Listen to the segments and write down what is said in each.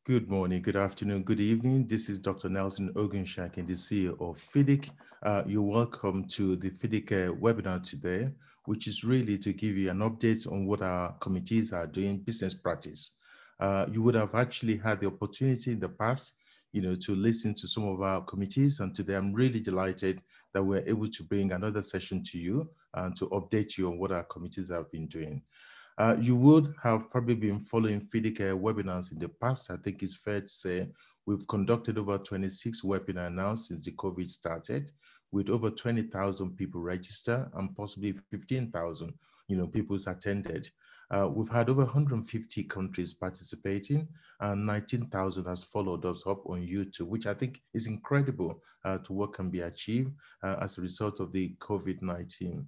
Good morning, good afternoon, good evening. This is Dr. Nelson Ogunshakin, the CEO of FIDIC. You're welcome to the FIDIC webinar today, which is really to give you an update on what our committees are doing, business practice. You would have actually had the opportunity in the past, to listen to some of our committees, and today I'm really delighted that we're able to bring another session to you and to update you on what our committees have been doing. You would have probably been following FIDIC webinars in the past. I think it's fair to say we've conducted over 26 webinars now since the COVID started, with over 20,000 people register and possibly 15,000 people attended. We've had over 150 countries participating, and 19,000 has followed us up on YouTube, which I think is incredible to what can be achieved as a result of the COVID-19.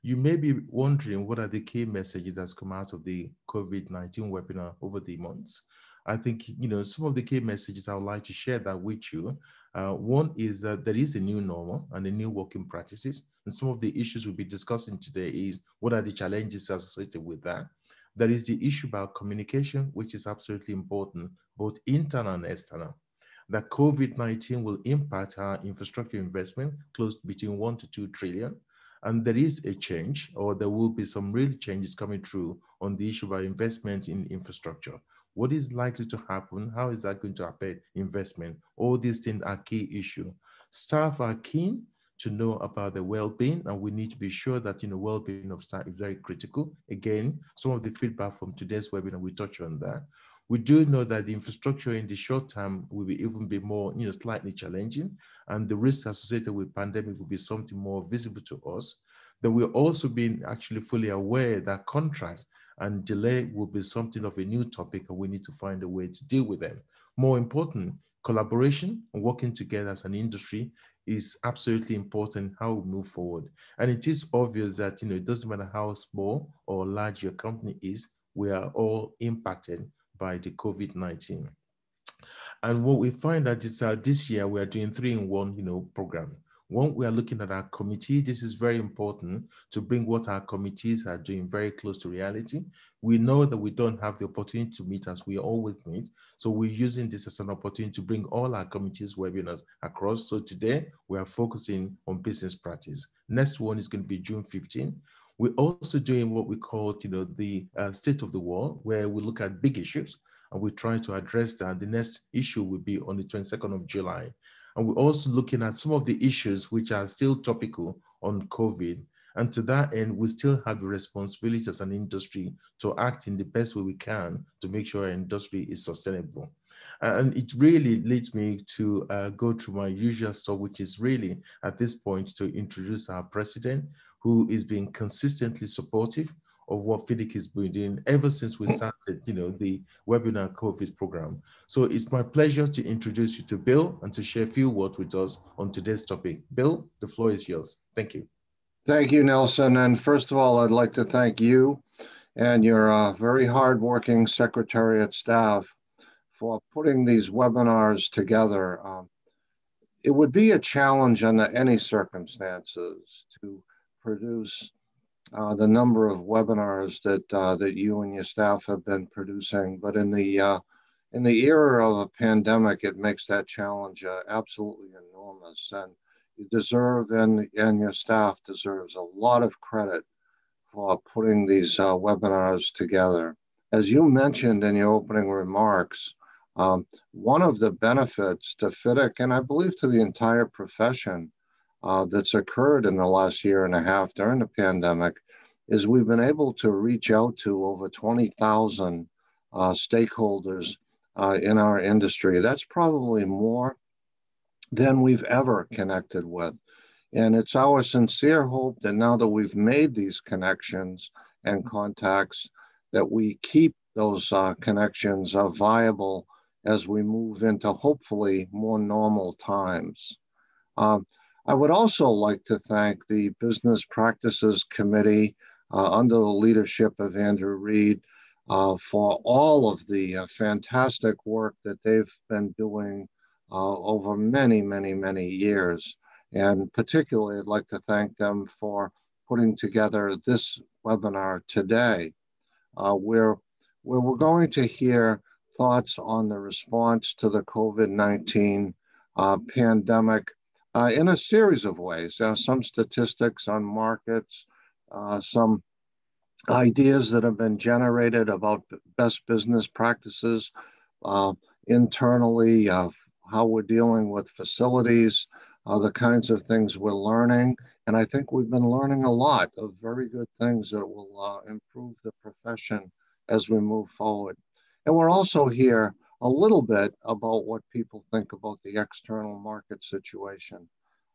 You may be wondering what are the key messages that's come out of the COVID-19 webinar over the months. I think, some of the key messages I would like to share that with you. One is that there is a new normal and a new working practices. And some of the issues we'll be discussing today is what are the challenges associated with that. There is the issue about communication, which is absolutely important, both internal and external. That COVID-19 will impact our infrastructure investment close between 1 to 2 trillion. And there is a change, or there will be some real changes coming through on the issue of our investment in infrastructure. What is likely to happen? How is that going to affect investment? All these things are key issues. Staff are keen to know about the well-being, and we need to be sure that well-being of staff is very critical. Again, some of the feedback from today's webinar, we touch on that. We do know that the infrastructure in the short term will be even be more, slightly challenging, and the risks associated with pandemic will be something more visible to us. That we're also being actually fully aware that contracts and delay will be something of a new topic, and we need to find a way to deal with them. More important, collaboration and working together as an industry is absolutely important how we move forward. And it is obvious that, it doesn't matter how small or large your company is, we are all impacted by the COVID-19. And what we find that is this year we are doing 3-in-1, program. One, we are looking at our committee. This is very important to bring what our committees are doing very close to reality. We know that we don't have the opportunity to meet as we always meet. So we're using this as an opportunity to bring all our committees webinars across. So today we are focusing on business practice. Next one is going to be June 15. We're also doing what we call, the state of the world, where we look at big issues and we try to address that. The next issue will be on the 22nd of July. And we're also looking at some of the issues which are still topical on COVID. And to that end, we still have the responsibility as an industry to act in the best way we can to make sure our industry is sustainable. And it really leads me to go through my usual stuff, which is really at this point to introduce our president, who is being consistently supportive of what FIDIC is doing ever since we started, the webinar COVID program. So it's my pleasure to introduce you to Bill and to share a few words with us on today's topic. Bill, the floor is yours. Thank you. Thank you, Nelson. And first of all, I'd like to thank you and your very hardworking Secretariat staff for putting these webinars together. It would be a challenge under any circumstances to produce the number of webinars that you and your staff have been producing, but in the era of a pandemic, it makes that challenge absolutely enormous. And you deserve, and your staff deserves, a lot of credit for putting these webinars together. As you mentioned in your opening remarks, one of the benefits to FIDIC, and I believe to the entire profession, that's occurred in the last year and a half during the pandemic, is we've been able to reach out to over 20,000 stakeholders in our industry. That's probably more than we've ever connected with. And it's our sincere hope that now that we've made these connections and contacts, that we keep those connections viable as we move into hopefully more normal times. I would also like to thank the Business Practices Committee under the leadership of Andrew Reed for all of the fantastic work that they've been doing over many, many, many years. And particularly, I'd like to thank them for putting together this webinar today, where we're going to hear thoughts on the response to the COVID-19 pandemic in a series of ways. Some statistics on markets, some ideas that have been generated about best business practices internally, how we're dealing with facilities, the kinds of things we're learning. And I think we've been learning a lot of very good things that will improve the profession as we move forward. And we're also here a little bit about what people think about the external market situation.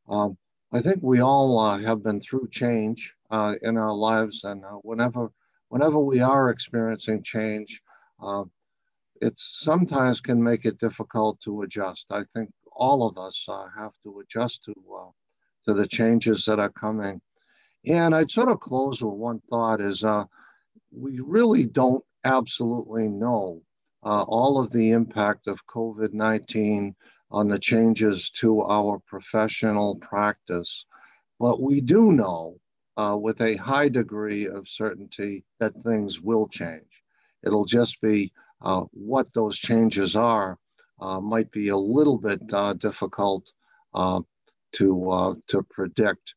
I think we all have been through change in our lives, and whenever we are experiencing change, it sometimes can make it difficult to adjust. I think all of us have to adjust to the changes that are coming. And I'd sort of close with one thought is we really don't absolutely know all of the impact of COVID-19 on the changes to our professional practice. But we do know with a high degree of certainty that things will change. It'll just be what those changes are might be a little bit difficult to predict.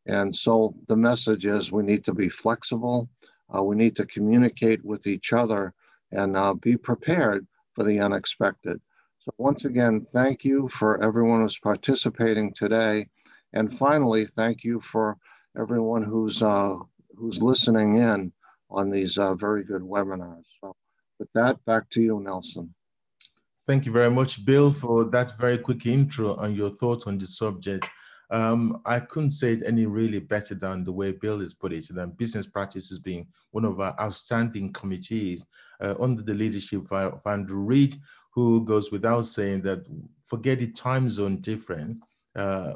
And so the message is we need to be flexible. We need to communicate with each other and be prepared for the unexpected. So once again, thank you for everyone who's participating today. And finally, thank you for everyone who's listening in on these very good webinars. So with that, back to you, Nelson. Thank you very much, Bill, for that very quick intro and your thoughts on the subject. I couldn't say it any really better than the way Bill has put it. And business practices being one of our outstanding committees under the leadership of Andrew Reid, who goes without saying that forget the time zone difference,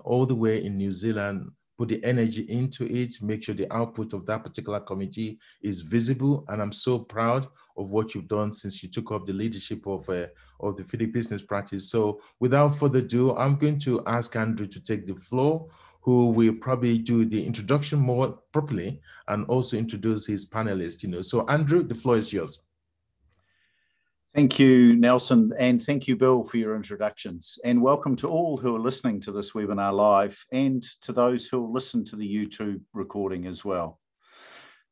all the way in New Zealand, put the energy into it, make sure the output of that particular committee is visible. And I'm so proud of what you've done since you took up the leadership of the FIDIC business practice. So without further ado, I'm going to ask Andrew to take the floor, who will probably do the introduction more properly and also introduce his panelists. So Andrew, the floor is yours. Thank you, Nelson, and thank you, Bill, for your introductions. And welcome to all who are listening to this webinar live and to those who will listen to the YouTube recording as well.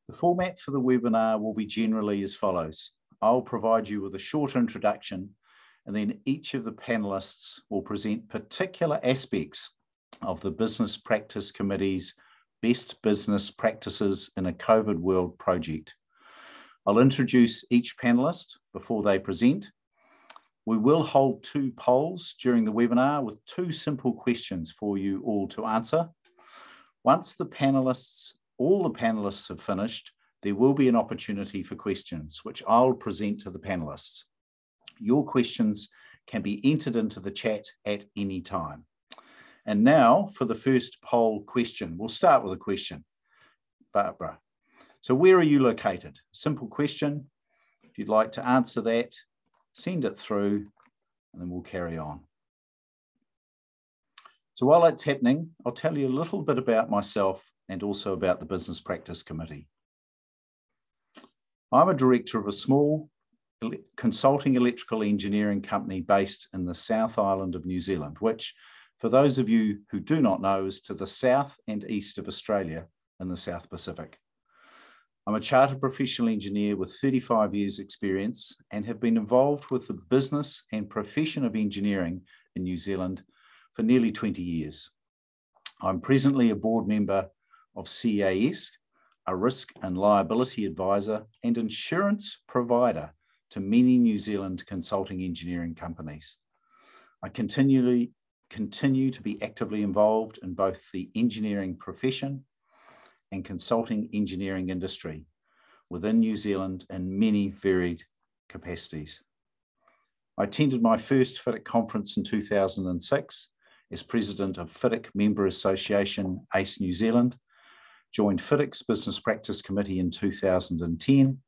The format for the webinar will be generally as follows. I'll provide you with a short introduction, and then each of the panelists will present particular aspects of the Business Practice Committee's Best Business Practices in a COVID World project. I'll introduce each panelist before they present. We will hold 2 polls during the webinar with 2 simple questions for you all to answer. Once all the panelists have finished, there will be an opportunity for questions, which I'll present to the panelists. Your questions can be entered into the chat at any time. And now for the first poll question. We'll start with a question. Barbara. So where are you located? Simple question. If you'd like to answer that, send it through and then we'll carry on. So while that's happening, I'll tell you a little bit about myself and also about the Business Practice Committee. I'm a director of a small consulting electrical engineering company based in the South Island of New Zealand, which, for those of you who do not know, is to the south and east of Australia in the South Pacific. I'm a chartered professional engineer with 35 years experience and have been involved with the business and profession of engineering in New Zealand for nearly 20 years. I'm presently a board member of CAS, a risk and liability advisor and insurance provider to many New Zealand consulting engineering companies. I continue to be actively involved in both the engineering profession and consulting engineering industry within New Zealand in many varied capacities. I attended my first FIDIC conference in 2006 as president of FIDIC Member Association ACE New Zealand, joined FIDIC's Business Practice Committee in 2010,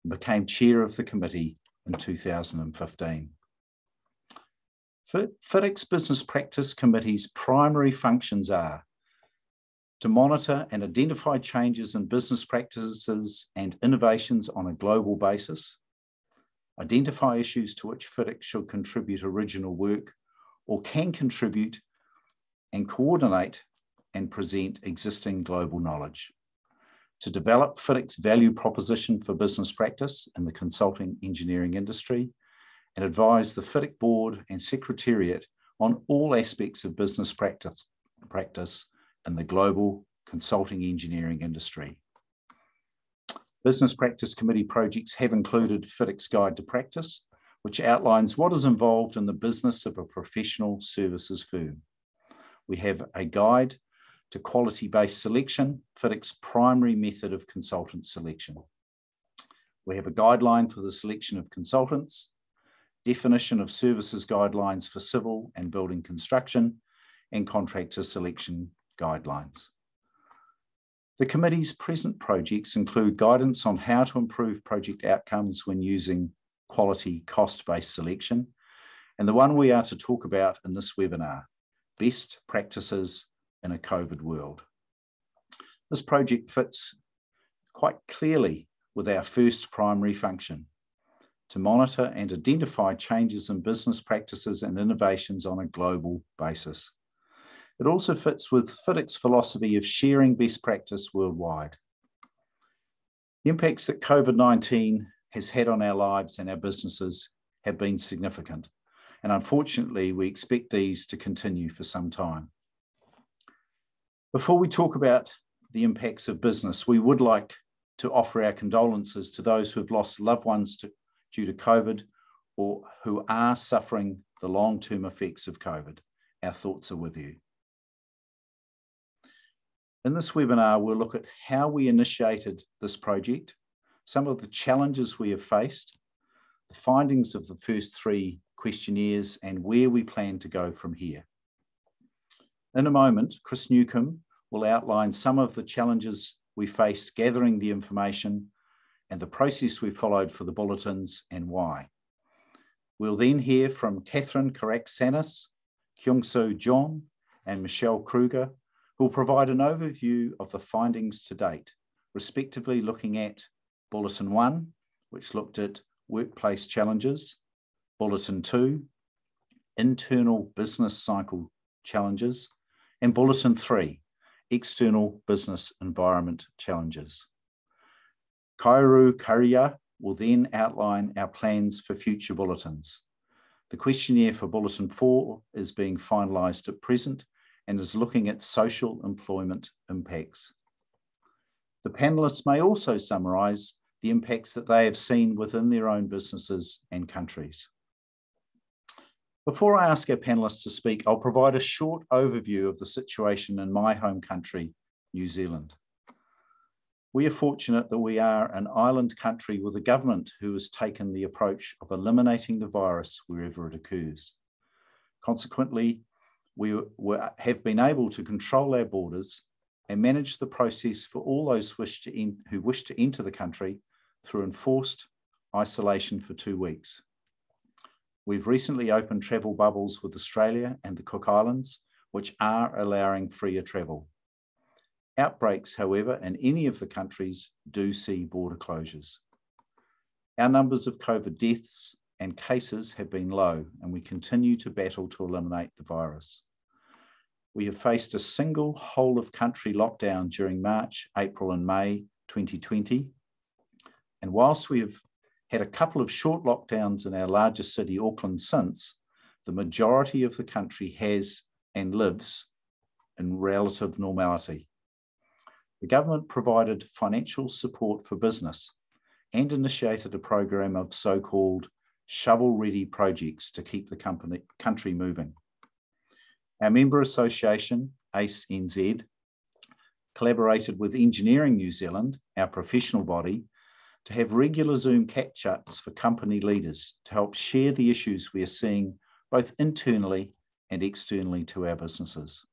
and became chair of the committee in 2015. FIDIC's Business Practice Committee's primary functions are to monitor and identify changes in business practices and innovations on a global basis, identify issues to which FIDIC should contribute original work or can contribute, and coordinate and present existing global knowledge. To develop FIDIC's value proposition for business practice in the consulting engineering industry, and advise the FIDIC board and secretariat on all aspects of business practice in the global consulting engineering industry. Business Practice Committee projects have included FIDIC's Guide to Practice, which outlines what is involved in the business of a professional services firm. We have a guide to quality-based selection, FIDIC's primary method of consultant selection. We have a guideline for the selection of consultants, definition of services guidelines for civil and building construction, and contractor selection guidelines. The committee's present projects include guidance on how to improve project outcomes when using quality cost-based selection, and the one we are to talk about in this webinar, best practices in a COVID world. This project fits quite clearly with our first primary function, to monitor and identify changes in business practices and innovations on a global basis. It also fits with FIDIC's philosophy of sharing best practice worldwide. The impacts that COVID-19 has had on our lives and our businesses have been significant, and unfortunately, we expect these to continue for some time. Before we talk about the impacts of business, we would like to offer our condolences to those who have lost loved ones due to COVID or who are suffering the long-term effects of COVID. Our thoughts are with you. In this webinar, we'll look at how we initiated this project, some of the challenges we have faced, the findings of the first 3 questionnaires, and where we plan to go from here. In a moment, Chris Newcomb will outline some of the challenges we faced gathering the information and the process we followed for the bulletins and why. We'll then hear from Catherine Karak-Sanis, Kyung-Soo John, and Michelle Kruger, who will provide an overview of the findings to date, respectively looking at Bulletin 1, which looked at workplace challenges, Bulletin 2, internal business cycle challenges, and Bulletin 3, external business environment challenges. Kairu Kariya will then outline our plans for future bulletins. The questionnaire for Bulletin 4 is being finalised at present and is looking at social employment impacts. The panellists may also summarise the impacts that they have seen within their own businesses and countries. Before I ask our panellists to speak, I'll provide a short overview of the situation in my home country, New Zealand. We are fortunate that we are an island country with a government who has taken the approach of eliminating the virus wherever it occurs. Consequently, we have been able to control our borders and manage the process for all those who wish to enter the country through enforced isolation for 2 weeks. We've recently opened travel bubbles with Australia and the Cook Islands, which are allowing freer travel. Outbreaks, however, in any of the countries do see border closures. Our numbers of COVID deaths and cases have been low, and we continue to battle to eliminate the virus. We have faced a single whole-of-country lockdown during March, April and May 2020. And whilst we have had a couple of short lockdowns in our largest city, Auckland, since, the majority of the country has and lives in relative normality. The government provided financial support for business and initiated a program of so-called shovel-ready projects to keep the country moving. Our member association, ACE NZ, collaborated with Engineering New Zealand, our professional body, to have regular Zoom catch-ups for company leaders to help share the issues we are seeing both internally and externally to our businesses.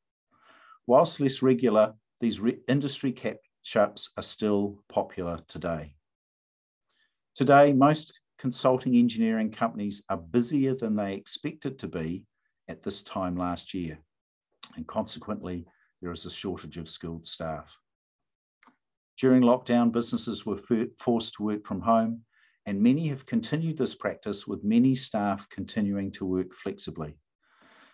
Whilst less regular, these industry catch-ups are still popular today. Today, most consulting engineering companies are busier than they expected to be at this time last year, and consequently, there is a shortage of skilled staff. During lockdown, businesses were forced to work from home, and many have continued this practice, with many staff continuing to work flexibly.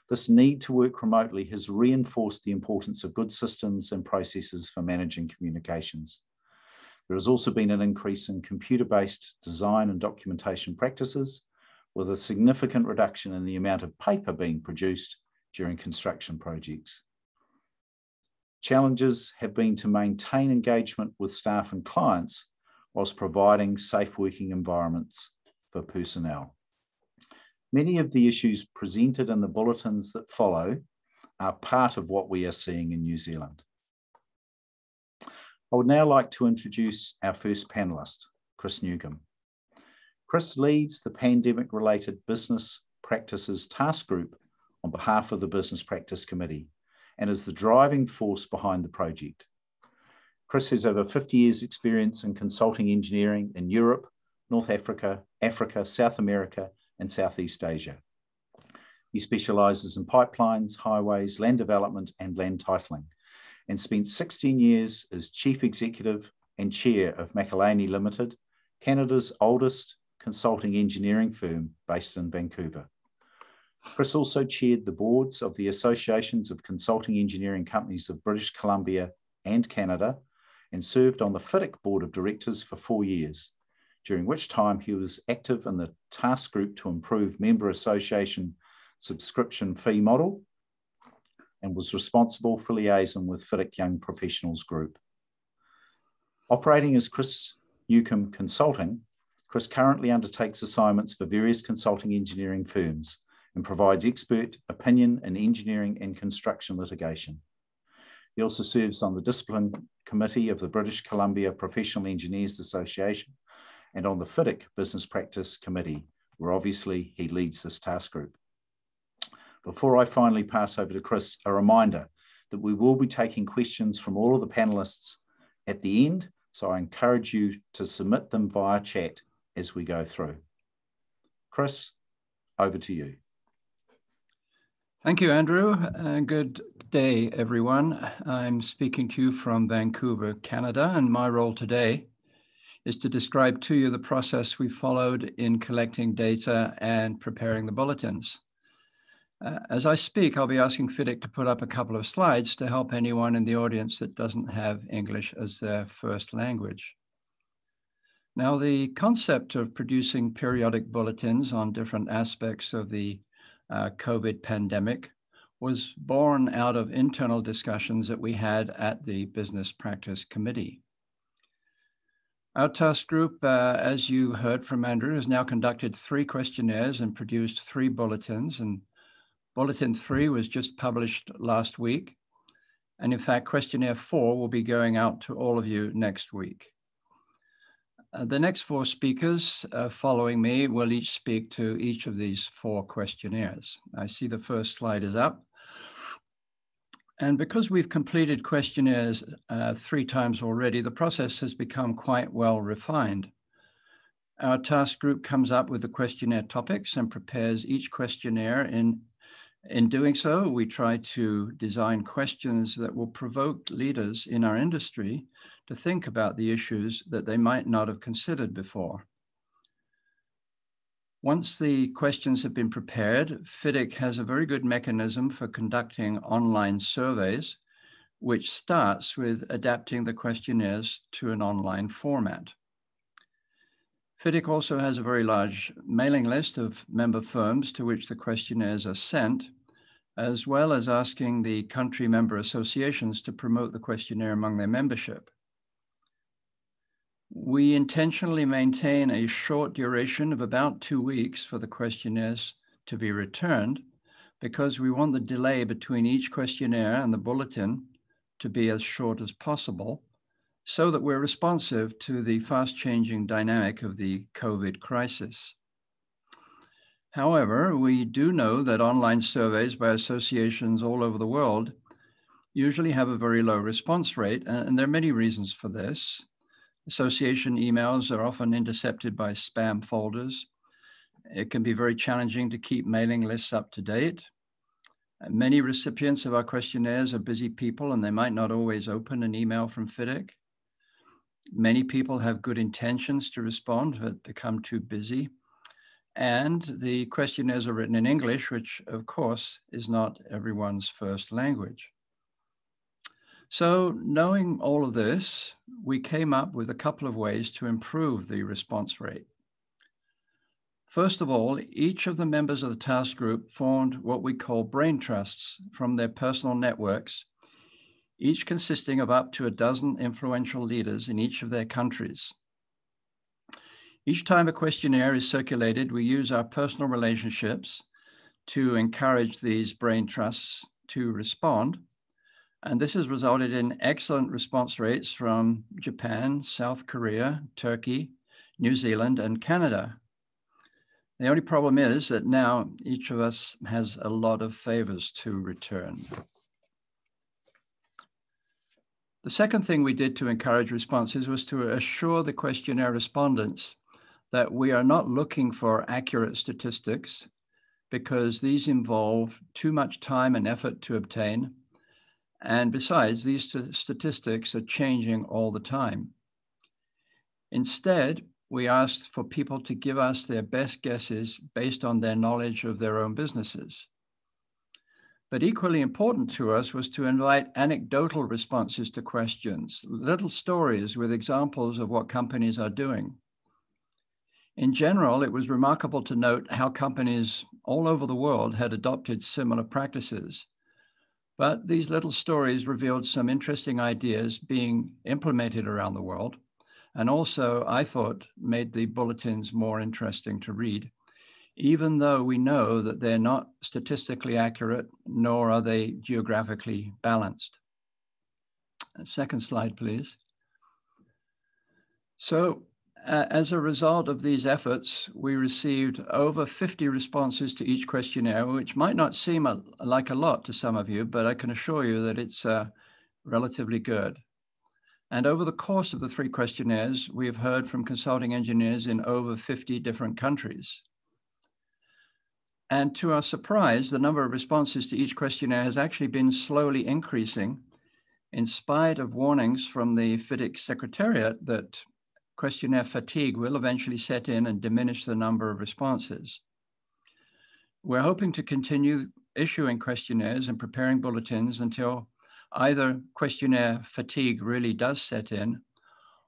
This need to work remotely has reinforced the importance of good systems and processes for managing communications. There has also been an increase in computer-based design and documentation practices, with a significant reduction in the amount of paper being produced during construction projects. Challenges have been to maintain engagement with staff and clients whilst providing safe working environments for personnel. Many of the issues presented in the bulletins that follow are part of what we are seeing in New Zealand. I would now like to introduce our first panellist, Chris Newcomb. Chris leads the pandemic-related business practices task group on behalf of the Business Practice Committee and is the driving force behind the project. Chris has over 50 years' experience in consulting engineering in Europe, North Africa, Africa, South America, and Southeast Asia. He specialises in pipelines, highways, land development, and land titling, and spent 16 years as Chief Executive and Chair of McElhaney Limited, Canada's oldest consulting engineering firm based in Vancouver. Chris also chaired the boards of the Associations of Consulting Engineering Companies of British Columbia and Canada, and served on the FIDIC Board of Directors for 4 years, during which time he was active in the task group to improve member association subscription fee model and was responsible for liaison with FIDIC Young Professionals Group. Operating as Chris Newcomb Consulting, Chris currently undertakes assignments for various consulting engineering firms and provides expert opinion in engineering and construction litigation. He also serves on the Discipline Committee of the British Columbia Professional Engineers Association and on the FIDIC Business Practice Committee, where obviously he leads this task group. Before I finally pass over to Chris, a reminder that we will be taking questions from all of the panellists at the end, so I encourage you to submit them via chat as we go through. Chris, over to you. Thank you, Andrew. Good day, everyone. I'm speaking to you from Vancouver, Canada, and my role today is to describe to you the process we followed in collecting data and preparing the bulletins. As I speak, I'll be asking FIDIC to put up a couple of slides to help anyone in the audience that doesn't have English as their first language. Now, the concept of producing periodic bulletins on different aspects of the COVID pandemic was born out of internal discussions that we had at the Business Practice Committee. Our task group, as you heard from Andrew, has now conducted 3 questionnaires and produced 3 bulletins, and Bulletin 3 was just published last week. And in fact, questionnaire 4 will be going out to all of you next week. The next 4 speakers following me will each speak to each of these 4 questionnaires. I see the first slide is up. And because we've completed questionnaires 3 times already, the process has become quite well refined. Our task group comes up with the questionnaire topics and prepares each questionnaire. In doing so, we try to design questions that will provoke leaders in our industry to think about the issues that they might not have considered before. Once the questions have been prepared, FIDIC has a very good mechanism for conducting online surveys, which starts with adapting the questionnaires to an online format. FIDIC also has a very large mailing list of member firms to which the questionnaires are sent, as well as asking the country member associations to promote the questionnaire among their membership. We intentionally maintain a short duration of about 2 weeks for the questionnaires to be returned, because we want the delay between each questionnaire and the bulletin to be as short as possible, so that we're responsive to the fast-changing dynamic of the COVID crisis. However, we do know that online surveys by associations all over the world usually have a very low response rate, and there are many reasons for this. Association emails are often intercepted by spam folders. It can be very challenging to keep mailing lists up to date. Many recipients of our questionnaires are busy people, and they might not always open an email from FIDIC. Many people have good intentions to respond, but become too busy. And the questionnaires are written in English, which of course is not everyone's first language. So knowing all of this, we came up with a couple of ways to improve the response rate. First of all, each of the members of the task group formed what we call brain trusts from their personal networks, each consisting of up to a dozen influential leaders in each of their countries. Each time a questionnaire is circulated, we use our personal relationships to encourage these brain trusts to respond. And this has resulted in excellent response rates from Japan, South Korea, Turkey, New Zealand, and Canada. The only problem is that now each of us has a lot of favors to return. The second thing we did to encourage responses was to assure the questionnaire respondents that we are not looking for accurate statistics, because these involve too much time and effort to obtain. And besides, these statistics are changing all the time. Instead, we asked for people to give us their best guesses based on their knowledge of their own businesses. But equally important to us was to invite anecdotal responses to questions, little stories with examples of what companies are doing. In general, it was remarkable to note how companies all over the world had adopted similar practices. But these little stories revealed some interesting ideas being implemented around the world, and also, I thought, made the bulletins more interesting to read, even though we know that they're not statistically accurate, nor are they geographically balanced. Second slide, please. So, as a result of these efforts, we received over 50 responses to each questionnaire, which might not seem like a lot to some of you, but I can assure you that it's relatively good. And over the course of the 3 questionnaires, we have heard from consulting engineers in over 50 different countries. And to our surprise, the number of responses to each questionnaire has actually been slowly increasing, in spite of warnings from the FIDIC Secretariat that questionnaire fatigue will eventually set in and diminish the number of responses. We're hoping to continue issuing questionnaires and preparing bulletins until either questionnaire fatigue really does set in,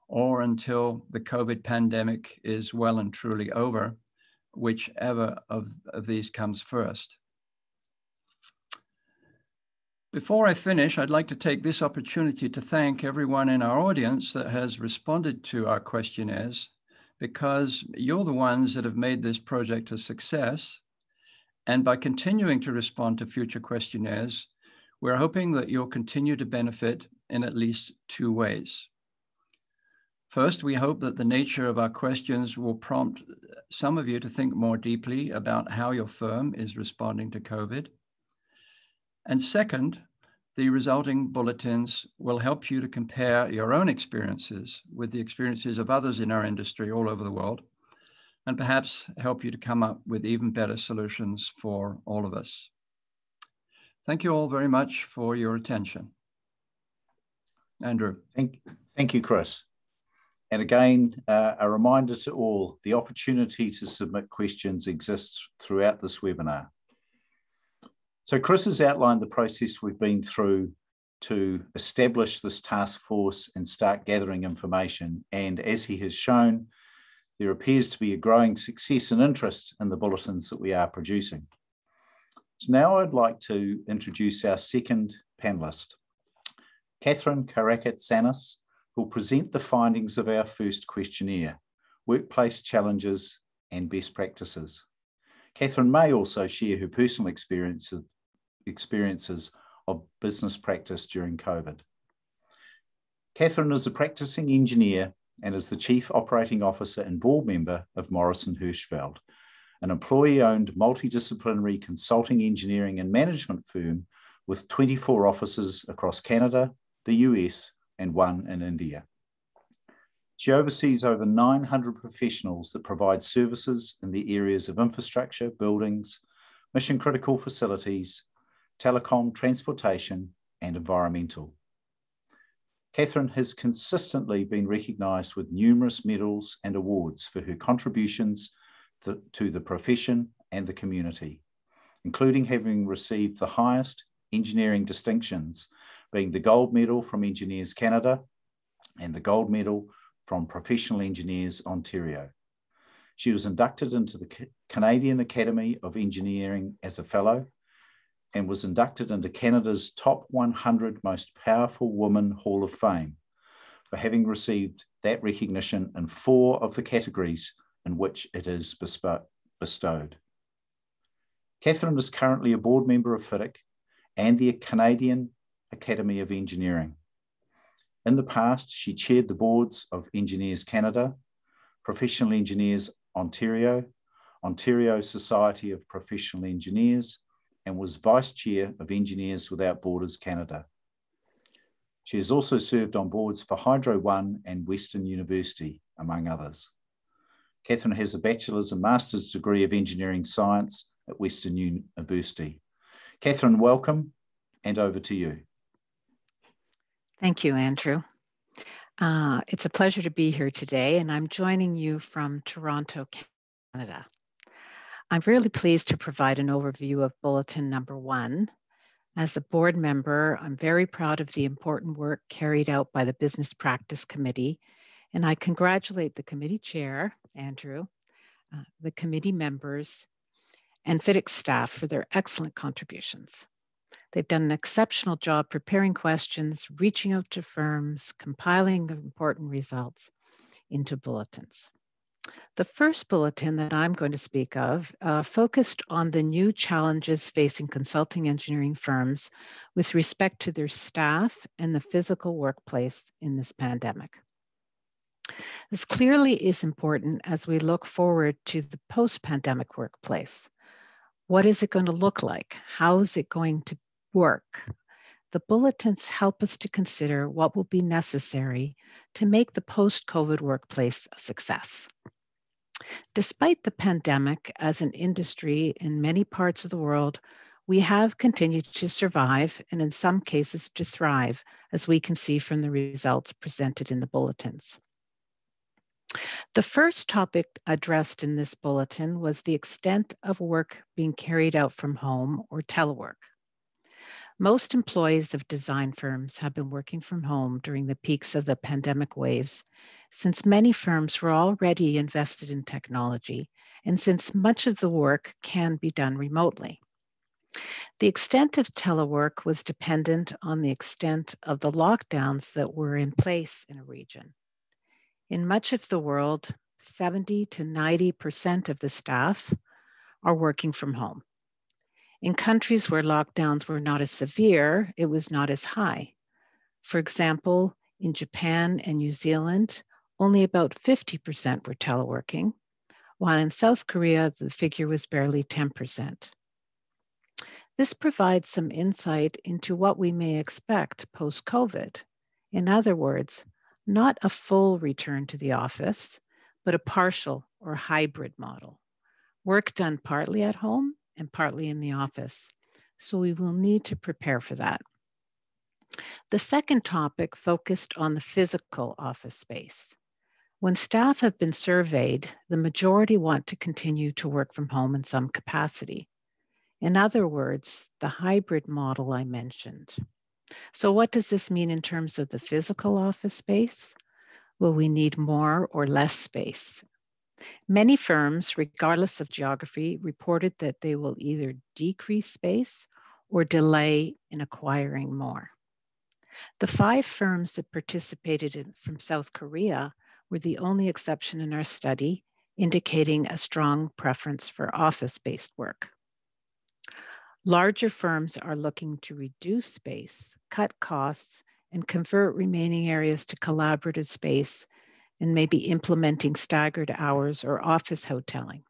or until the COVID pandemic is well and truly over, whichever of these comes first. Before I finish, I'd like to take this opportunity to thank everyone in our audience that has responded to our questionnaires, because you're the ones that have made this project a success. And by continuing to respond to future questionnaires, we're hoping that you'll continue to benefit in at least 2 ways. First, we hope that the nature of our questions will prompt some of you to think more deeply about how your firm is responding to COVID. And second, the resulting bulletins will help you to compare your own experiences with the experiences of others in our industry all over the world, and perhaps help you to come up with even better solutions for all of us. Thank you all very much for your attention. Andrew. Thank you, Chris. And again, a reminder to all, the opportunity to submit questions exists throughout this webinar. So Chris has outlined the process we've been through to establish this task force and start gathering information. And as he has shown, there appears to be a growing success and interest in the bulletins that we are producing. So now I'd like to introduce our second panelist, Catherine Karakatsanis, who will present the findings of our first questionnaire, workplace challenges and best practices. Catherine may also share her personal experiences of business practice during COVID. Catherine is a practicing engineer and is the Chief Operating Officer and board member of Morrison Hershfeld, an employee-owned multidisciplinary consulting engineering and management firm with 24 offices across Canada, the US, and 1 in India. She oversees over 900 professionals that provide services in the areas of infrastructure, buildings, mission-critical facilities, telecom, transportation, and environmental. Catherine has consistently been recognised with numerous medals and awards for her contributions to the profession and the community, including having received the highest engineering distinctions, being the Gold Medal from Engineers Canada and the Gold Medal from Professional Engineers Ontario. She was inducted into the Canadian Academy of Engineering as a Fellow and was inducted into Canada's Top 100 Most Powerful Women Hall of Fame for having received that recognition in 4 of the categories in which it is bestowed. Catherine is currently a board member of FIDIC and the Canadian Academy of Engineering. In the past, she chaired the boards of Engineers Canada, Professional Engineers Ontario, Ontario Society of Professional Engineers, and was Vice Chair of Engineers Without Borders Canada. She has also served on boards for Hydro One and Western University, among others. Catherine has a bachelor's and master's degree of engineering science at Western University. Catherine, welcome, and over to you. Thank you, Andrew. It's a pleasure to be here today, and I'm joining you from Toronto, Canada. I'm really pleased to provide an overview of Bulletin Number 1. As a board member, I'm very proud of the important work carried out by the Business Practice Committee, and I congratulate the committee chair, Andrew, the committee members, and FIDIC staff for their excellent contributions. They've done an exceptional job preparing questions, reaching out to firms, compiling the important results into bulletins. The first bulletin that I'm going to speak of focused on the new challenges facing consulting engineering firms with respect to their staff and the physical workplace in this pandemic. This clearly is important as we look forward to the post-pandemic workplace. What is it going to look like? How is it going to work? The bulletins help us to consider what will be necessary to make the post-COVID workplace a success. Despite the pandemic, as an industry in many parts of the world, we have continued to survive and in some cases to thrive, as we can see from the results presented in the bulletins. The first topic addressed in this bulletin was the extent of work being carried out from home or telework. Most employees of design firms have been working from home during the peaks of the pandemic waves, since many firms were already invested in technology, and since much of the work can be done remotely. The extent of telework was dependent on the extent of the lockdowns that were in place in a region. In much of the world, 70 to 90% of the staff are working from home. In countries where lockdowns were not as severe, it was not as high. For example, in Japan and New Zealand, only about 50% were teleworking, while in South Korea, the figure was barely 10%. This provides some insight into what we may expect post-COVID. In other words, not a full return to the office, but a partial or hybrid model. Work done partly at home and partly in the office. So we will need to prepare for that. The second topic focused on the physical office space. When staff have been surveyed, the majority want to continue to work from home in some capacity. In other words, the hybrid model I mentioned. So what does this mean in terms of the physical office space? Will we need more or less space? Many firms, regardless of geography, reported that they will either decrease space or delay in acquiring more. The 5 firms that participated from South Korea were the only exception in our study, indicating a strong preference for office-based work. Larger firms are looking to reduce space, cut costs, and convert remaining areas to collaborative space, and maybe implementing staggered hours or office hoteling.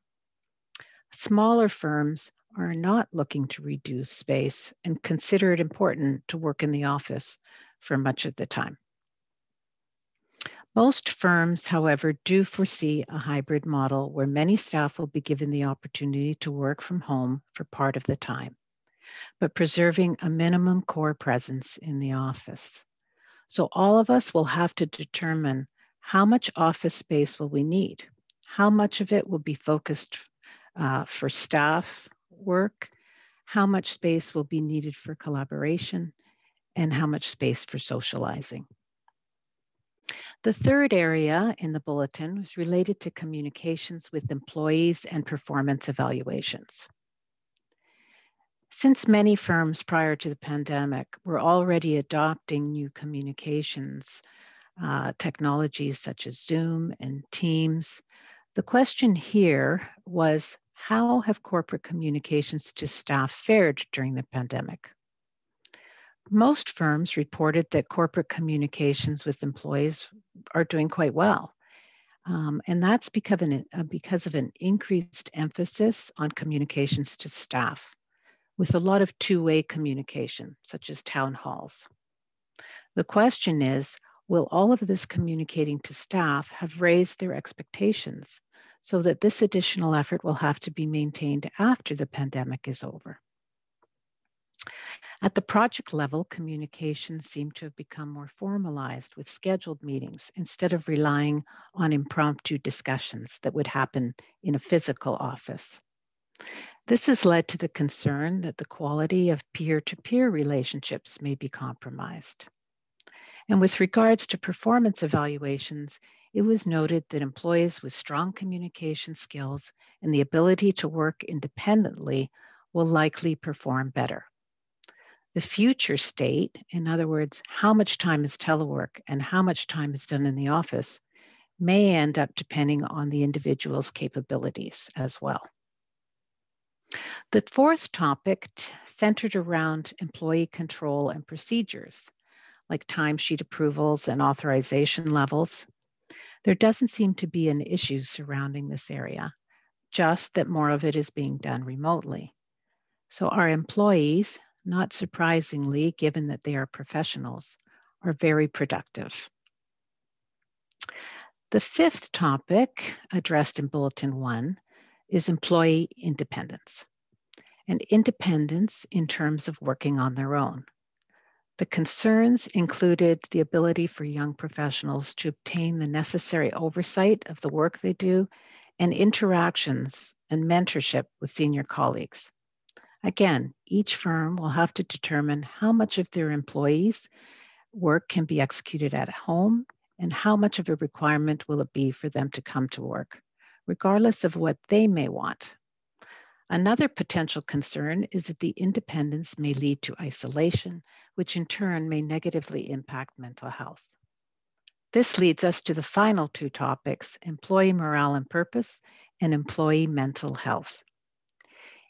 Smaller firms are not looking to reduce space and consider it important to work in the office for much of the time. Most firms, however, do foresee a hybrid model where many staff will be given the opportunity to work from home for part of the time, but preserving a minimum core presence in the office. So all of us will have to determine how much office space will we need? How much of it will be focused for staff work? How much space will be needed for collaboration? And how much space for socializing? The third area in the bulletin was related to communications with employees and performance evaluations. Since many firms prior to the pandemic were already adopting new communications technologies such as Zoom and Teams, the question here was, how have corporate communications to staff fared during the pandemic? Most firms reported that corporate communications with employees are doing quite well. And that's because of an increased emphasis on communications to staff, with a lot of two-way communication, such as town halls. The question is, will all of this communicating to staff have raised their expectations so that this additional effort will have to be maintained after the pandemic is over? At the project level, communications seem to have become more formalized with scheduled meetings instead of relying on impromptu discussions that would happen in a physical office. This has led to the concern that the quality of peer-to-peer relationships may be compromised. And with regards to performance evaluations, it was noted that employees with strong communication skills and the ability to work independently will likely perform better. The future state, in other words, how much time is telework and how much time is done in the office, may end up depending on the individual's capabilities as well. The fourth topic centered around employee control and procedures, like timesheet approvals and authorization levels. There doesn't seem to be an issue surrounding this area, just that more of it is being done remotely. So our employees, not surprisingly, given that they are professionals, are very productive. The fifth topic addressed in Bulletin 1 is employee independence, and independence in terms of working on their own. The concerns included the ability for young professionals to obtain the necessary oversight of the work they do and interactions and mentorship with senior colleagues. Again, each firm will have to determine how much of their employees' work can be executed at home and how much of a requirement will it be for them to come to work, regardless of what they may want. Another potential concern is that the independence may lead to isolation, which in turn may negatively impact mental health. This leads us to the final two topics, employee morale and purpose and employee mental health.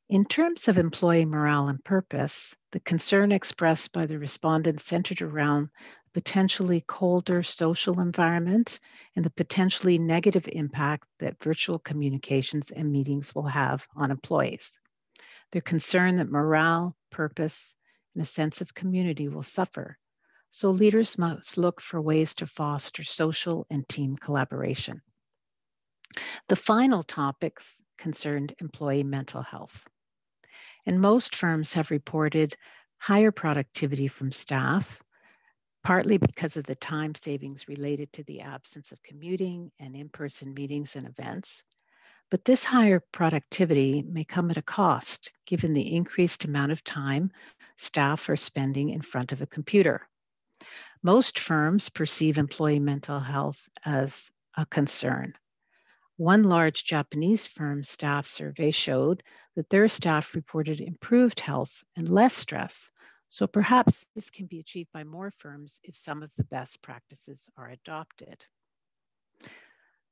In terms of employee morale and purpose, the concern expressed by the respondents centered around potentially colder social environment and the potentially negative impact that virtual communications and meetings will have on employees. They're concerned that morale, purpose, and a sense of community will suffer. So leaders must look for ways to foster social and team collaboration. The final topics concerned employee mental health. And most firms have reported higher productivity from staff, partly because of the time savings related to the absence of commuting and in-person meetings and events. But this higher productivity may come at a cost, given the increased amount of time staff are spending in front of a computer. Most firms perceive employee mental health as a concern. One large Japanese firm's staff survey showed that their staff reported improved health and less stress. So perhaps this can be achieved by more firms if some of the best practices are adopted.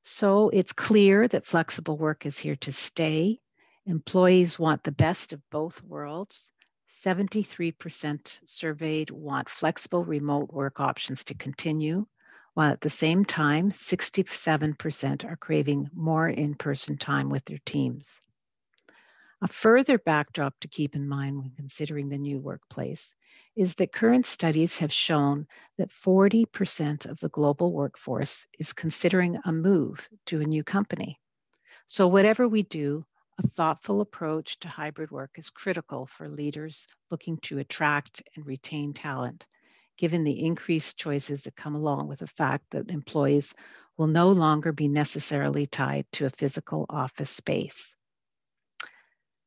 So it's clear that flexible work is here to stay. Employees want the best of both worlds. 73% surveyed want flexible remote work options to continue, while at the same time, 67% are craving more in-person time with their teams. A further backdrop to keep in mind when considering the new workplace is that current studies have shown that 40% of the global workforce is considering a move to a new company. So whatever we do, a thoughtful approach to hybrid work is critical for leaders looking to attract and retain talent, given the increased choices that come along with the fact that employees will no longer be necessarily tied to a physical office space.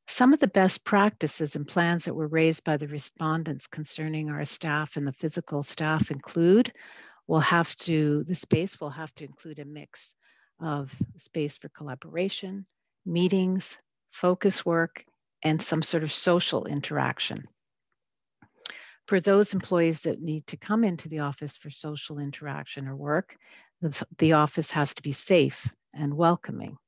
Some of the best practices and plans that were raised by the respondents concerning our staff and the physical staff include, the space will have to include a mix of space for collaboration, meetings, focus work, and some sort of social interaction. For those employees that need to come into the office for social interaction or work, the office has to be safe and welcoming.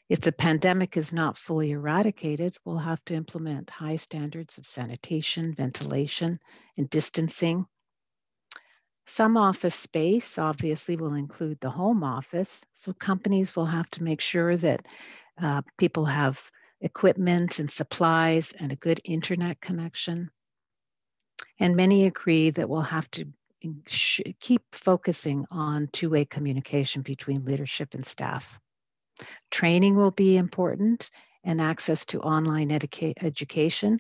If the pandemic is not fully eradicated, we'll have to implement high standards of sanitation, ventilation, and distancing. Some office space obviously will include the home office, so companies will have to make sure that people have equipment and supplies and a good internet connection. And many agree that we'll have to keep focusing on two-way communication between leadership and staff. Training will be important and access to online education.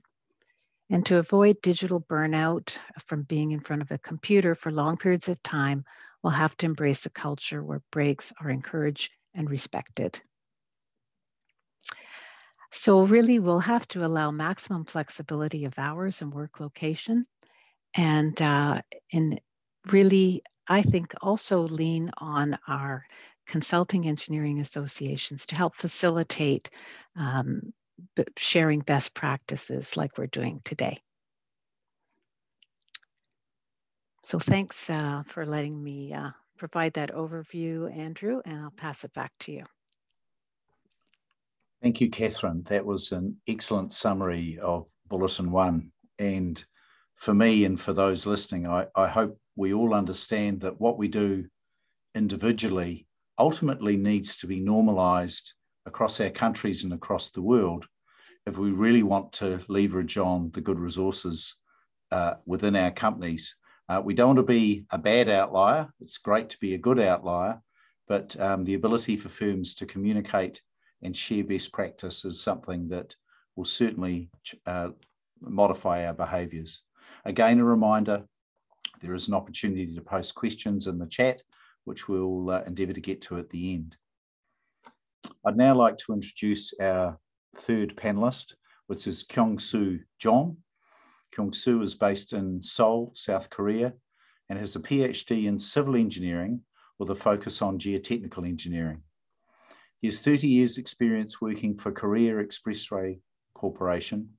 And to avoid digital burnout from being in front of a computer for long periods of time, we'll have to embrace a culture where breaks are encouraged and respected. So really, we'll have to allow maximum flexibility of hours and work location. And really, I think also lean on our consulting engineering associations to help facilitate sharing best practices like we're doing today. So thanks for letting me provide that overview, Andrew, and I'll pass it back to you. Thank you, Catherine. That was an excellent summary of Bulletin 1. And for me and for those listening, I hope we all understand that what we do individually ultimately needs to be normalised across our countries and across the world if we really want to leverage on the good resources within our companies. We don't want to be a bad outlier. It's great to be a good outlier, but the ability for firms to communicate and share best practice is something that will certainly modify our behaviours. Again, a reminder, there is an opportunity to post questions in the chat, which we'll endeavour to get to at the end. I'd now like to introduce our third panellist, which is Kyung-Soo John. Kyung-Soo is based in Seoul, South Korea, and has a PhD in civil engineering with a focus on geotechnical engineering. He has 30 years experience working for Korea Expressway Corporation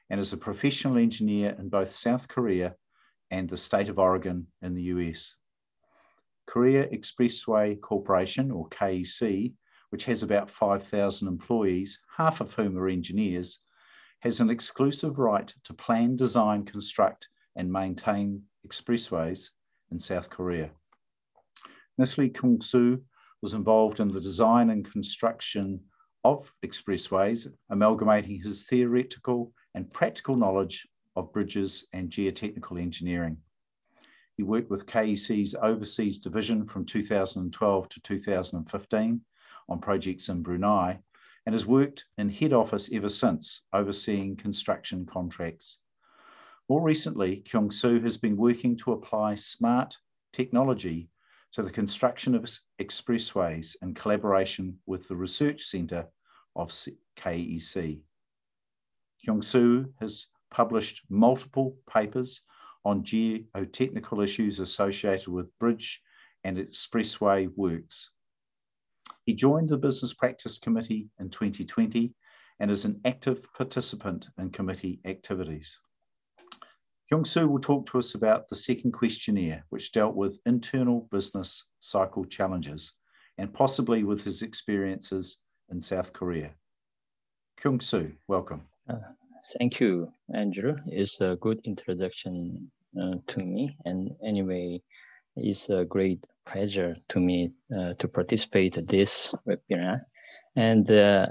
and is a professional engineer in both South Korea and the state of Oregon in the US. Korea Expressway Corporation, or KEC, which has about 5,000 employees, half of whom are engineers, has an exclusive right to plan, design, construct, and maintain expressways in South Korea. Initially, Kyung-Soo was involved in the design and construction of expressways, amalgamating his theoretical and practical knowledge of bridges and geotechnical engineering. He worked with KEC's overseas division from 2012 to 2015 on projects in Brunei, and has worked in head office ever since, overseeing construction contracts. More recently, Kyung-Soo has been working to apply smart technology to the construction of expressways in collaboration with the Research Centre of KEC. Kyung-Soo has published multiple papers on geotechnical issues associated with bridge and expressway works. He joined the Business Practice Committee in 2020 and is an active participant in committee activities. Kyung-Soo will talk to us about the second questionnaire, which dealt with internal business cycle challenges and possibly with his experiences in South Korea. Kyung-Soo, welcome. Thank you, Andrew. It's a good introduction to me. And anyway, it's a great pleasure to me to participate in this webinar. And the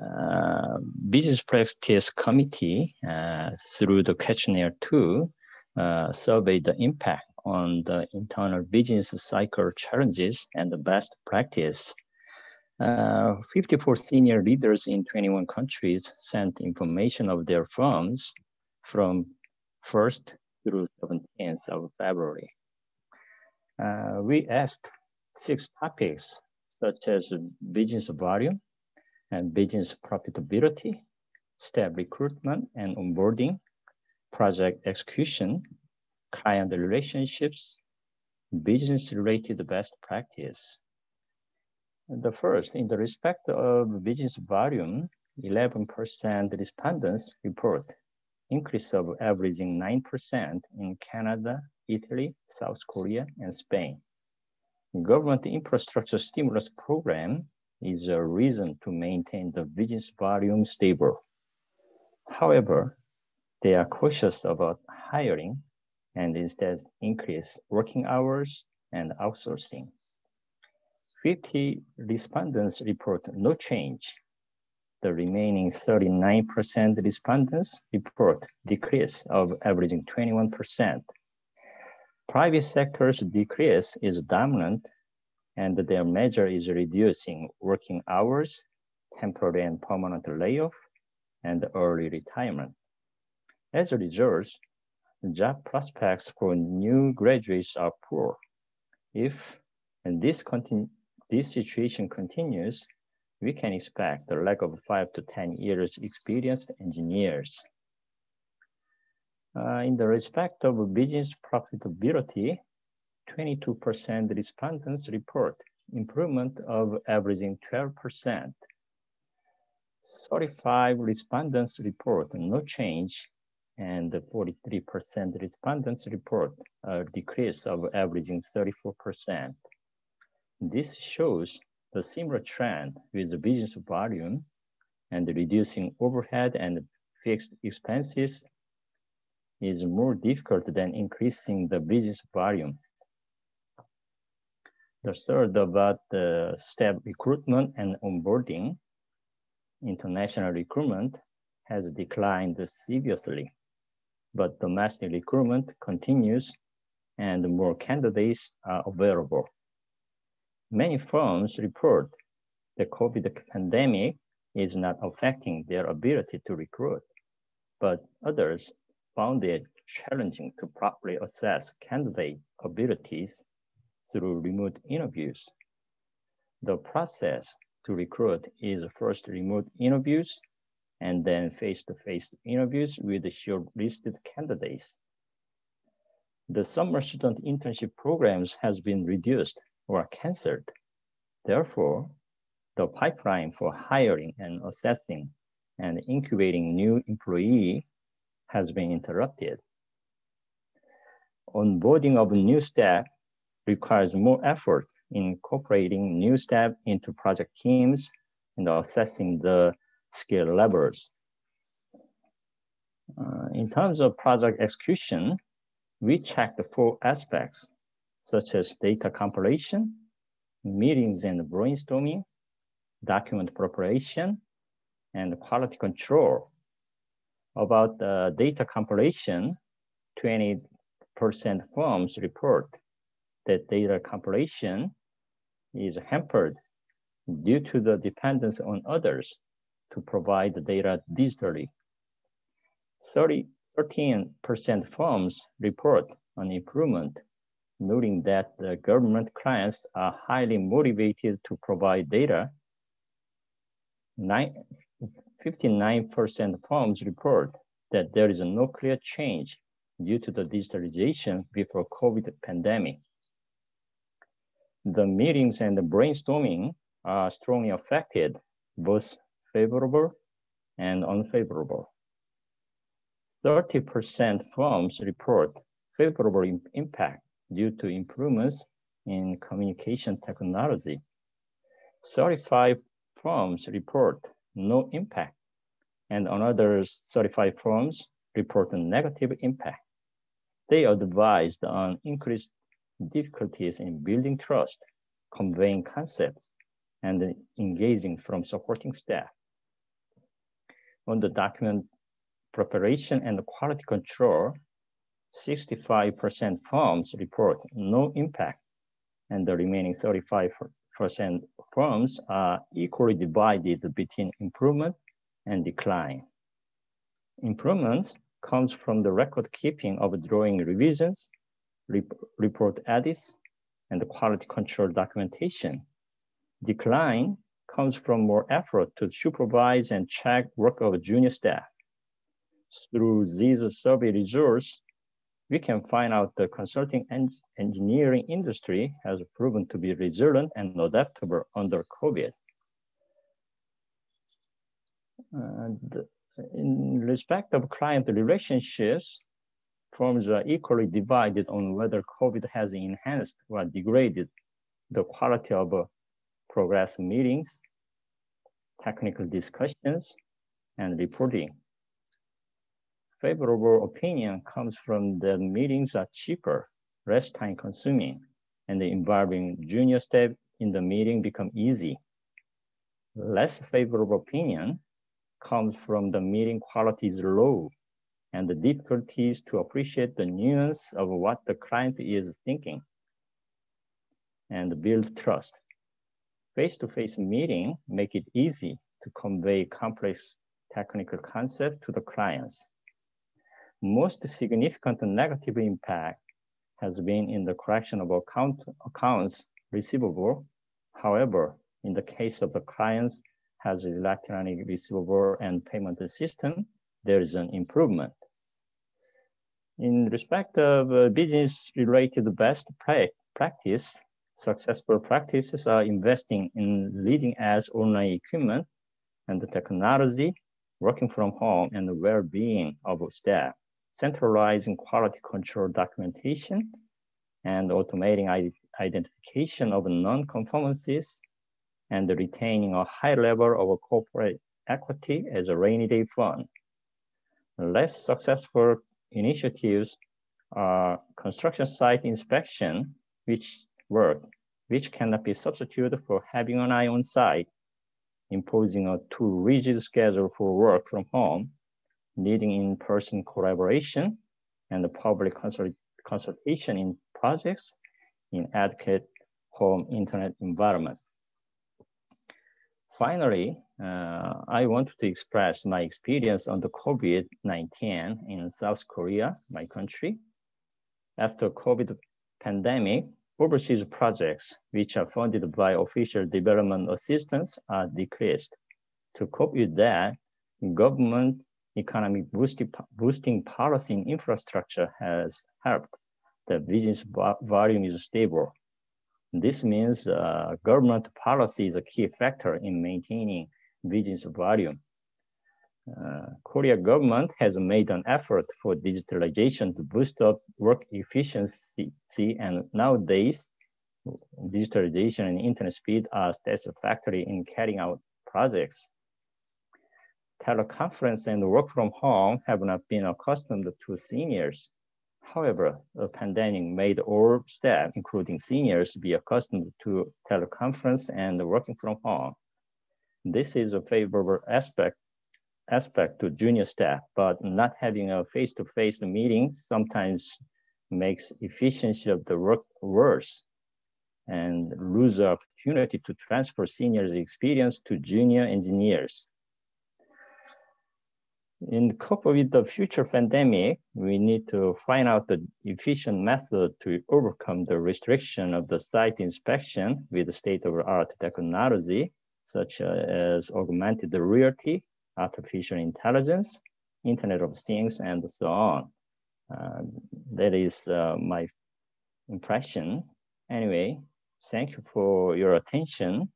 Business Practice Committee, through the questionnaire 2, surveyed the impact on the internal business cycle challenges and the best practice. 54 senior leaders in 21 countries sent information of their firms from 1st through 17th of February. We asked 6 topics such as business volume and business profitability, staff recruitment and onboarding, project execution, client relationships, business-related best practice. The first, in the respect of business volume, 11% respondents report increase of averaging 9% in Canada, Italy, South Korea, and Spain. Government infrastructure stimulus program is a reason to maintain the business volume stable. However, they are cautious about hiring and instead increase working hours and outsourcing. 50 respondents report no change. The remaining 39% respondents report decrease of averaging 21%. Private sector's decrease is dominant, and their measure is reducing working hours, temporary and permanent layoff, and early retirement. As a result, job prospects for new graduates are poor. If this situation continues, we can expect the lack of 5 to 10 years experienced engineers. In the respect of business profitability, 22% respondents report improvement of averaging 12%. 35 respondents report no change, and 43% respondents report a decrease of averaging 34%. This shows the similar trend with the business volume, and reducing overhead and fixed expenses is more difficult than increasing the business volume. The third, about the staff recruitment and onboarding. International recruitment has declined seriously, but domestic recruitment continues and more candidates are available. Many firms report the COVID pandemic is not affecting their ability to recruit, but others found it challenging to properly assess candidate abilities through remote interviews. The process to recruit is first remote interviews and then face-to-face interviews with the shortlisted candidates. The summer student internship programs has been reduced or canceled. Therefore, the pipeline for hiring and assessing and incubating new employee has been interrupted. Onboarding of new staff requires more effort in incorporating new staff into project teams and assessing the skill levels. In terms of project execution, we checked 4 aspects, such as data compilation, meetings and brainstorming, document preparation, and quality control. About data compilation, 20% firms report that data compilation is hampered due to the dependence on others to provide the data digitally. 13% firms report an improvement, noting that the government clients are highly motivated to provide data. 59% firms report that there is no clear change due to the digitalization before COVID pandemic. The meetings and the brainstorming are strongly affected, both favorable and unfavorable. 30% firms report favorable impact due to improvements in communication technology. 35 firms report no impact, and another 35 firms report a negative impact. They advised on increased difficulties in building trust, conveying concepts, and engaging from supporting staff. On the document preparation and quality control, 65% firms report no impact, and the remaining 35% firms are equally divided between improvement and decline. Improvements comes from the record keeping of drawing revisions, report edits, and the quality control documentation. Decline comes from more effort to supervise and check work of junior staff. Through these survey results, we can find out the consulting and engineering industry has proven to be resilient and adaptable under COVID. In respect of client relationships, firms are equally divided on whether COVID has enhanced or degraded the quality of progress meetings, technical discussions, and reporting. Favorable opinion comes from the meetings are cheaper, less time consuming, and the involving junior staff in the meeting become easy. Less favorable opinion comes from the meeting quality is low and the difficulties to appreciate the nuance of what the client is thinking and build trust. Face-to-face meeting make it easy to convey complex technical concept to the clients. Most significant negative impact has been in the correction of accounts receivable. However, in the case of the clients has electronic receivable and payment system, there is an improvement. In respect of business-related best practice, successful practices are investing in leading-edge online equipment and the technology, working from home, and the well-being of staff, centralizing quality control documentation, and automating identification of non-conformances, and retaining a high level of corporate equity as a rainy day fund. Less successful initiatives are construction site inspection, which cannot be substituted for having an eye on site, imposing a too rigid schedule for work from home, needing in-person collaboration, and the public consultation in projects in adequate home internet environment. Finally, I want to express my experience on the COVID-19 in South Korea, my country. After COVID pandemic, overseas projects, which are funded by official development assistance, are decreased. To cope with that, government economic boosting policy in infrastructure has helped. The business volume is stable. This means government policy is a key factor in maintaining business volume. Korea government has made an effort for digitalization to boost up work efficiency, and nowadays, digitalization and internet speed are satisfactory in carrying out projects. Teleconference and work from home have not been accustomed to seniors. However, the pandemic made all staff, including seniors, be accustomed to teleconference and working from home. This is a favorable aspect to junior staff, but not having a face-to-face meeting sometimes makes efficiency of the work worse and lose the opportunity to transfer seniors' experience to junior engineers. In cope with the future pandemic, we need to find out the efficient method to overcome the restriction of the site inspection with state-of-the-art technology, such as augmented reality, artificial intelligence, Internet of Things, and so on. That is my impression. Anyway, thank you for your attention.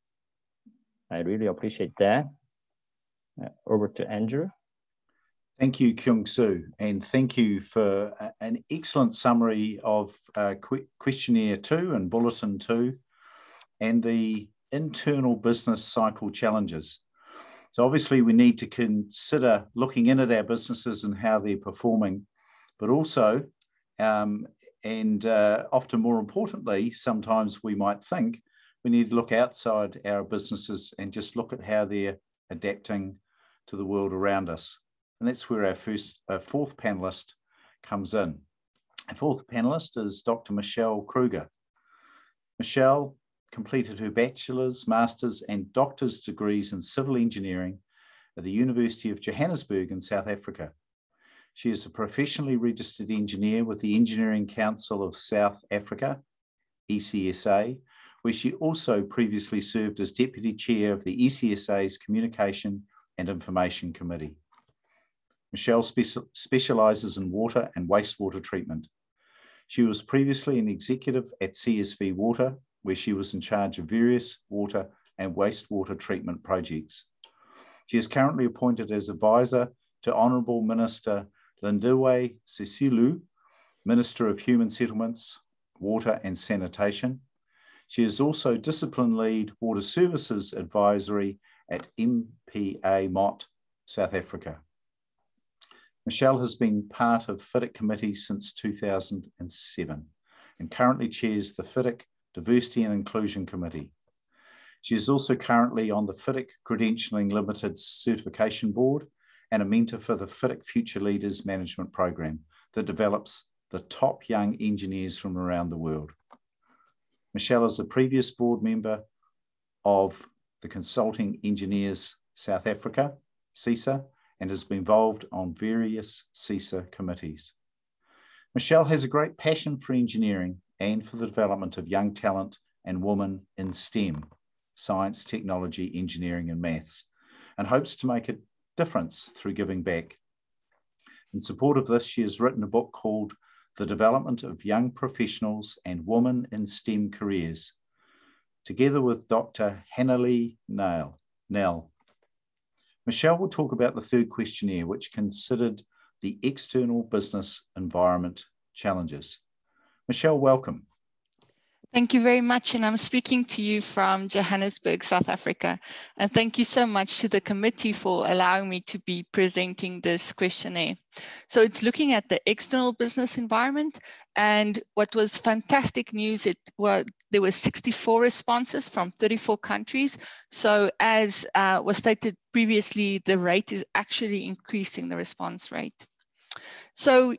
I really appreciate that. Over to Andrew. Thank you, Kyung-Soo, and thank you for an excellent summary of questionnaire 2 and bulletin 2 and the internal business cycle challenges. So obviously we need to consider looking in at our businesses and how they're performing, but also, and often more importantly, sometimes we might think we need to look outside our businesses and just look at how they're adapting to the world around us. And that's where our fourth panelist comes in. Our fourth panelist is Dr. Michelle Kruger. Michelle completed her bachelor's, master's, and doctor's degrees in civil engineering at the University of Johannesburg in South Africa. She is a professionally registered engineer with the Engineering Council of South Africa, ECSA, where she also previously served as Deputy Chair of the ECSA's Communication and Information Committee. Michelle specialises in water and wastewater treatment. She was previously an executive at CSV Water, where she was in charge of various water and wastewater treatment projects. She is currently appointed as advisor to Honourable Minister Lindiwe Sisulu, Minister of Human Settlements, Water and Sanitation. She is also Discipline Lead Water Services Advisory at MPA Mott, South Africa. Michelle has been part of FIDIC committee since 2007 and currently chairs the FIDIC Diversity and Inclusion Committee. She is also currently on the FIDIC Credentialing Limited Certification Board and a mentor for the FIDIC Future Leaders Management Program that develops the top young engineers from around the world. Michelle is a previous board member of the Consulting Engineers South Africa, CESA, and has been involved on various CESA committees. Michelle has a great passion for engineering and for the development of young talent and women in STEM, science, technology, engineering, and maths, and hopes to make a difference through giving back. In support of this, she has written a book called The Development of Young Professionals and Women in STEM Careers, together with Dr. Hannalee Nell. Michelle will talk about the third questionnaire, which considered the external business environment challenges. Michelle, welcome. Thank you very much. And I'm speaking to you from Johannesburg, South Africa. And thank you so much to the committee for allowing me to be presenting this questionnaire. So it's looking at the external business environment. And what was fantastic news, there were 64 responses from 34 countries. So as was stated previously, the rate is actually increasing, the response rate. So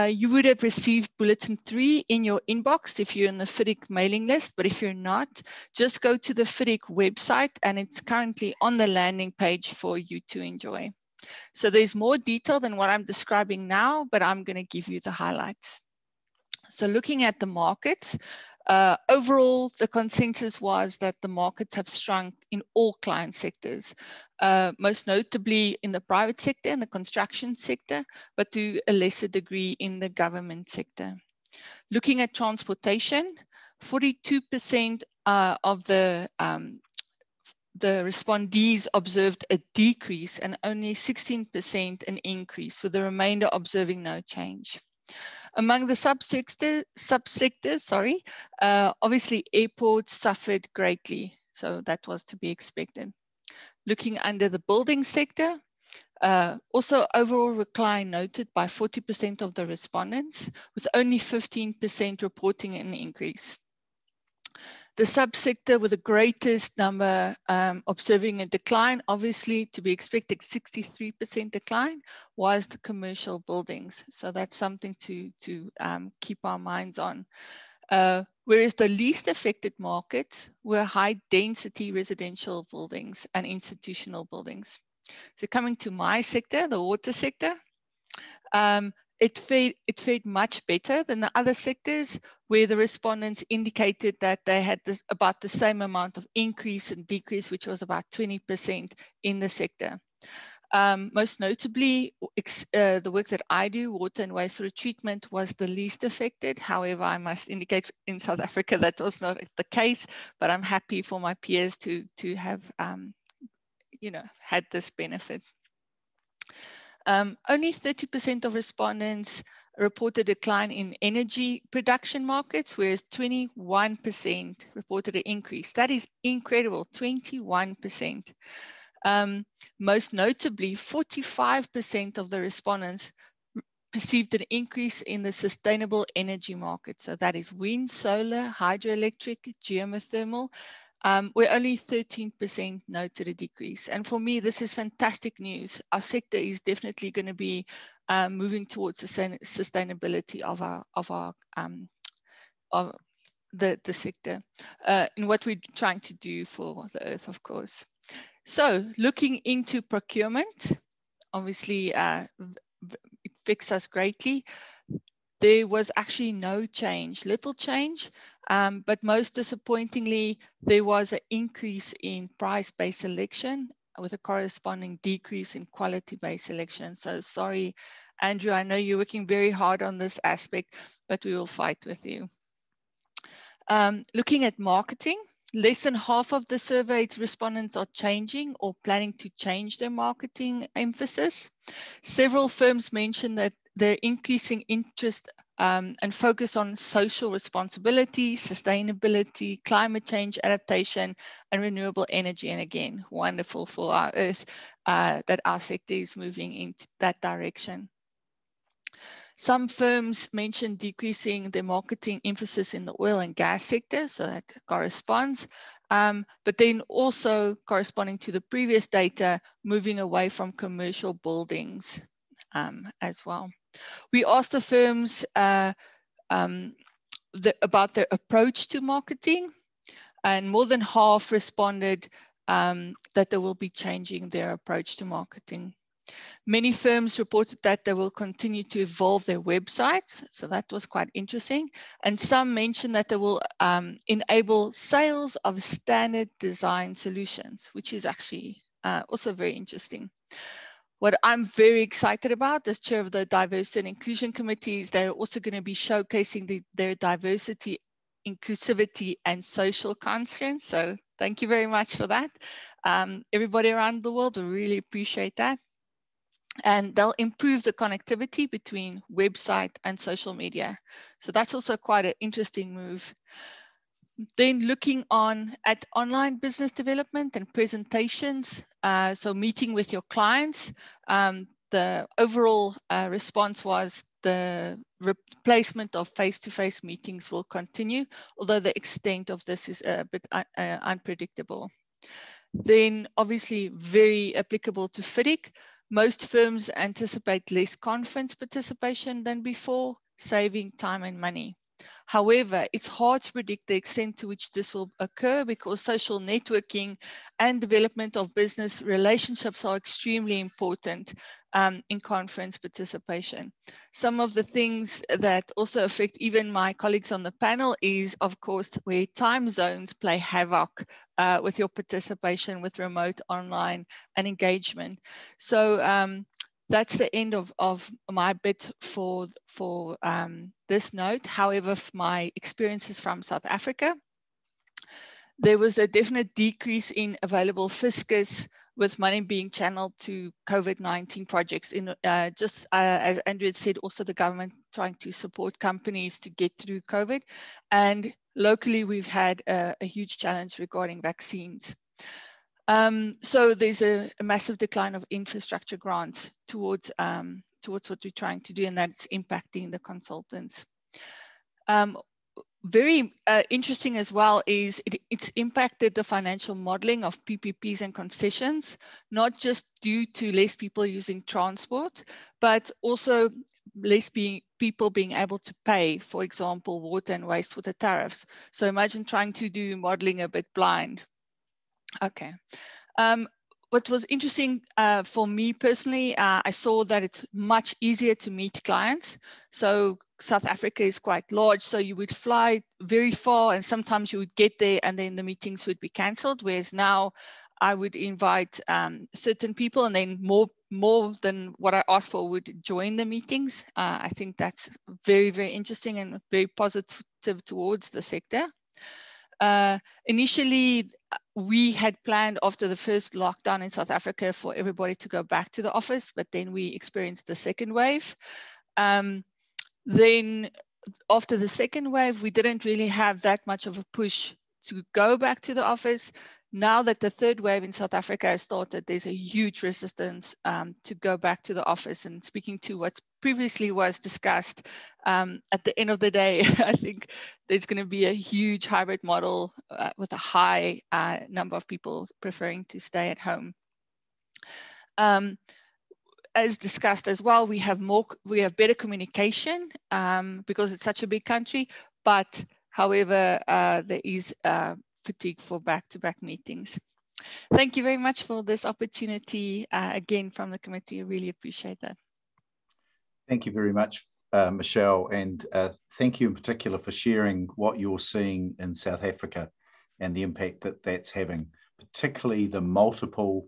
you would have received Bulletin 3 in your inbox if you're in the FIDIC mailing list, but if you're not, just go to the FIDIC website and it's currently on the landing page for you to enjoy. So there's more detail than what I'm describing now, but I'm going to give you the highlights. So looking at the markets, overall, the consensus was that the markets have shrunk in all client sectors, most notably in the private sector and the construction sector, but to a lesser degree in the government sector. Looking at transportation, 42% of the respondees observed a decrease and only 16% an increase, with the remainder observing no change. Among the subsectors, obviously airports suffered greatly, so that was to be expected. Looking under the building sector, also overall decline noted by 40% of the respondents, with only 15% reporting an increase. The subsector with the greatest number observing a decline, obviously to be expected, 63% decline, was the commercial buildings. So that's something to keep our minds on. Whereas the least affected markets were high density residential buildings and institutional buildings. So coming to my sector, the water sector, it fared much better than the other sectors, where the respondents indicated that they had about the same amount of increase and decrease, which was about 20% in the sector. Most notably, the work that I do, water and wastewater treatment, was the least affected. However, I must indicate in South Africa that was not the case, but I'm happy for my peers to have had this benefit. Only 30% of respondents reported a decline in energy production markets, whereas 21% reported an increase. That is incredible, 21%. Most notably, 45% of the respondents perceived an increase in the sustainable energy market. So that is wind, solar, hydroelectric, geothermal, where only 13% noted a decrease. And for me, this is fantastic news. Our sector is definitely going to be moving towards the sustainability of the sector in what we're trying to do for the earth, of course. So looking into procurement, obviously affects us greatly. There was actually no change, little change, but most disappointingly, there was an increase in price-based selection with a corresponding decrease in quality-based selection. So sorry, Andrew, I know you're working very hard on this aspect, but we will fight with you. Looking at marketing, less than half of the surveyed respondents are changing or planning to change their marketing emphasis. Several firms mentioned that they're increasing interest and focus on social responsibility, sustainability, climate change adaptation, and renewable energy. And again, wonderful for our Earth that our sector is moving into that direction. Some firms mentioned decreasing their marketing emphasis in the oil and gas sector, so that corresponds. But then also corresponding to the previous data, moving away from commercial buildings as well. We asked the firms about their approach to marketing, and more than half responded that they will be changing their approach to marketing. Many firms reported that they will continue to evolve their websites, so that was quite interesting. And some mentioned that they will enable sales of standard design solutions, which is actually also very interesting. What I'm very excited about as chair of the Diversity and Inclusion Committee is they're also going to be showcasing their diversity, inclusivity, and social conscience. So thank you very much for that. Everybody around the world will really appreciate that. And they'll improve the connectivity between website and social media. So that's also quite an interesting move. Then looking at online business development and presentations, so meeting with your clients, the overall response was the replacement of face-to-face meetings will continue, although the extent of this is a bit unpredictable. Then obviously very applicable to FIDIC. Most firms anticipate less conference participation than before, saving time and money. However, it's hard to predict the extent to which this will occur because social networking and development of business relationships are extremely important in conference participation. Some of the things that also affect even my colleagues on the panel is, of course, where time zones play havoc with your participation with remote, online, and engagement. So that's the end of my bit for this note. However, my experiences from South Africa, there was a definite decrease in available fiscus with money being channeled to COVID-19 projects. Just as Andrew had said, also the government trying to support companies to get through COVID. And locally, we've had a huge challenge regarding vaccines. So there's a massive decline of infrastructure grants towards what we're trying to do, and that's impacting the consultants. Very interesting as well is it's impacted the financial modeling of PPPs and concessions, not just due to less people using transport, but also less people being able to pay, for example, water and wastewater tariffs. So imagine trying to do modeling a bit blind. Okay. What was interesting for me personally, I saw that it's much easier to meet clients. So South Africa is quite large, so you would fly very far and sometimes you would get there and then the meetings would be cancelled, whereas now I would invite certain people and then more than what I asked for would join the meetings. I think that's very, very interesting and very positive towards the sector. Initially, we had planned after the first lockdown in South Africa for everybody to go back to the office, but then we experienced the second wave. Then after the second wave, we didn't really have that much of a push to go back to the office. Now that the third wave in South Africa has started, there's a huge resistance to go back to the office. And speaking to what previously was discussed, at the end of the day, I think there's going to be a huge hybrid model with a high number of people preferring to stay at home. As discussed as well, we have better communication because it's such a big country, but however, there is fatigue for back-to-back meetings. Thank you very much for this opportunity again from the committee. I really appreciate that. Thank you very much, Michelle, and thank you in particular for sharing what you're seeing in South Africa and the impact that that's having, particularly the multiple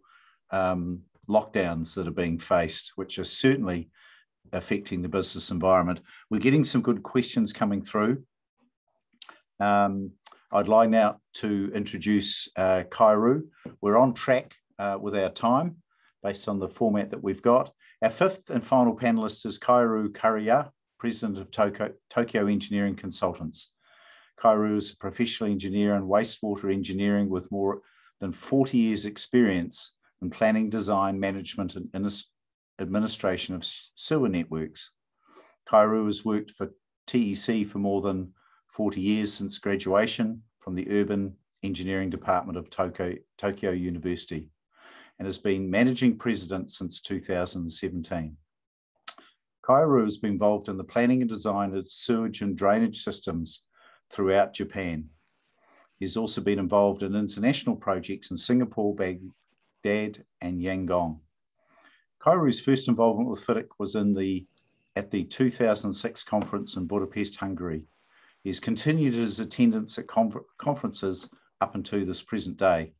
lockdowns that are being faced, which are certainly affecting the business environment. We're getting some good questions coming through. I'd like now to introduce Kairu. We're on track with our time based on the format that we've got. Our fifth and final panelist is Kairu Kariya, President of Tokyo Engineering Consultants. Kairu is a professional engineer in wastewater engineering with more than 40 years experience in planning, design, management, and administration of sewer networks. Kairu has worked for TEC for more than 40 years since graduation from the Urban Engineering Department of Tokyo University, and has been managing president since 2017. Kairu has been involved in the planning and design of sewage and drainage systems throughout Japan. He's also been involved in international projects in Singapore, Baghdad, and Yangon. Kairu's first involvement with FIDIC was at the 2006 conference in Budapest, Hungary. He's continued his attendance at conferences up until this present day.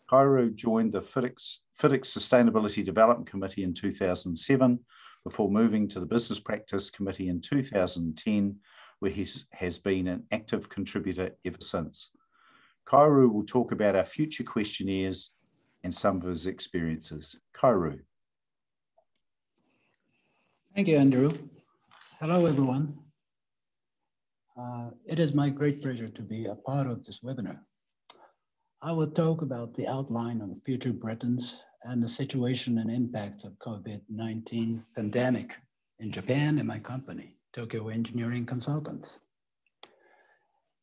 Kairu joined the FIDIC Sustainability Development Committee in 2007 before moving to the Business Practice Committee in 2010, where he has been an active contributor ever since. Kairu will talk about our future questionnaires and some of his experiences. Kairu. Thank you, Andrew. Hello, everyone. It is my great pleasure to be a part of this webinar. I will talk about the outline of future Britons and the situation and impacts of COVID-19 pandemic in Japan and my company, Tokyo Engineering Consultants.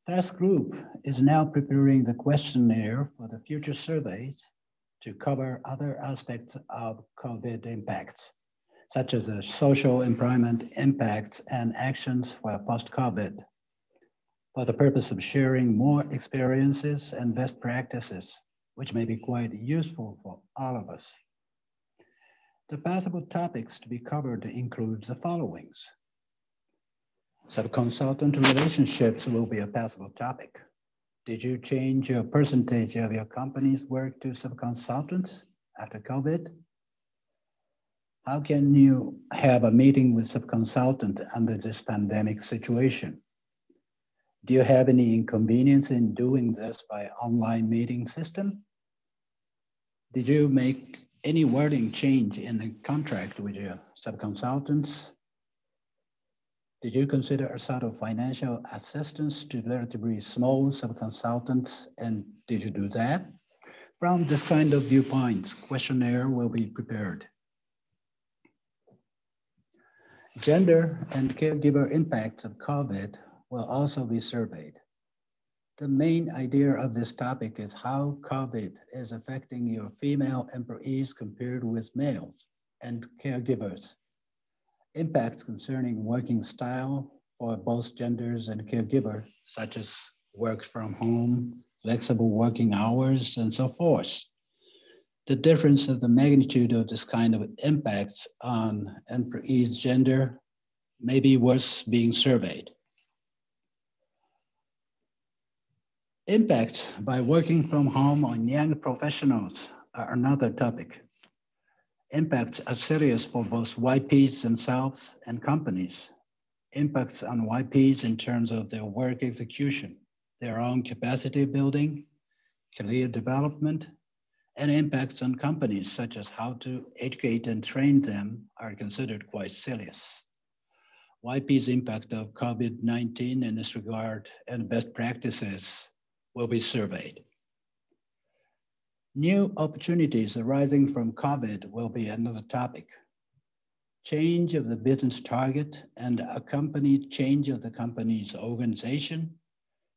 Task Group is now preparing the questionnaire for the future surveys to cover other aspects of COVID impacts, such as the social employment impacts and actions for post-COVID, for the purpose of sharing more experiences and best practices, which may be quite useful for all of us. The possible topics to be covered include the followings. Sub-consultant relationships will be a possible topic. Did you change your percentage of your company's work to sub-consultants after COVID? How can you have a meeting with sub-consultant under this pandemic situation? Do you have any inconvenience in doing this by online meeting system? Did you make any wording change in the contract with your sub-consultants? Did you consider a sort of financial assistance to relatively small sub-consultants, and did you do that? From this kind of viewpoints, questionnaire will be prepared. Gender and caregiver impacts of COVID will also be surveyed. The main idea of this topic is how COVID is affecting your female employees compared with males and caregivers. Impacts concerning working style for both genders and caregiver, such as work from home, flexible working hours, and so forth. The difference of the magnitude of this kind of impacts on employees' gender may be worth being surveyed. Impacts by working from home on young professionals are another topic. Impacts are serious for both YPs themselves and companies. Impacts on YPs in terms of their work execution, their own capacity building, career development, and impacts on companies such as how to educate and train them are considered quite serious. YP's impact of COVID-19 in this regard and best practices will be surveyed. New opportunities arising from COVID will be another topic. Change of the business target and accompanied change of the company's organization,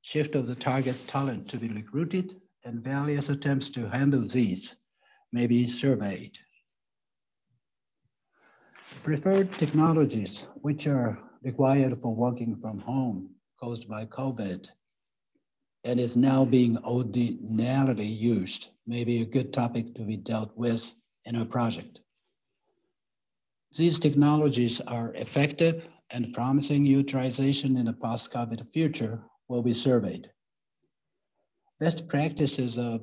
shift of the target talent to be recruited, and various attempts to handle these may be surveyed. Preferred technologies which are required for working from home caused by COVID and is now being ordinarily used may be a good topic to be dealt with in a project. These technologies are effective and promising utilization in a post-COVID future will be surveyed. Best practices of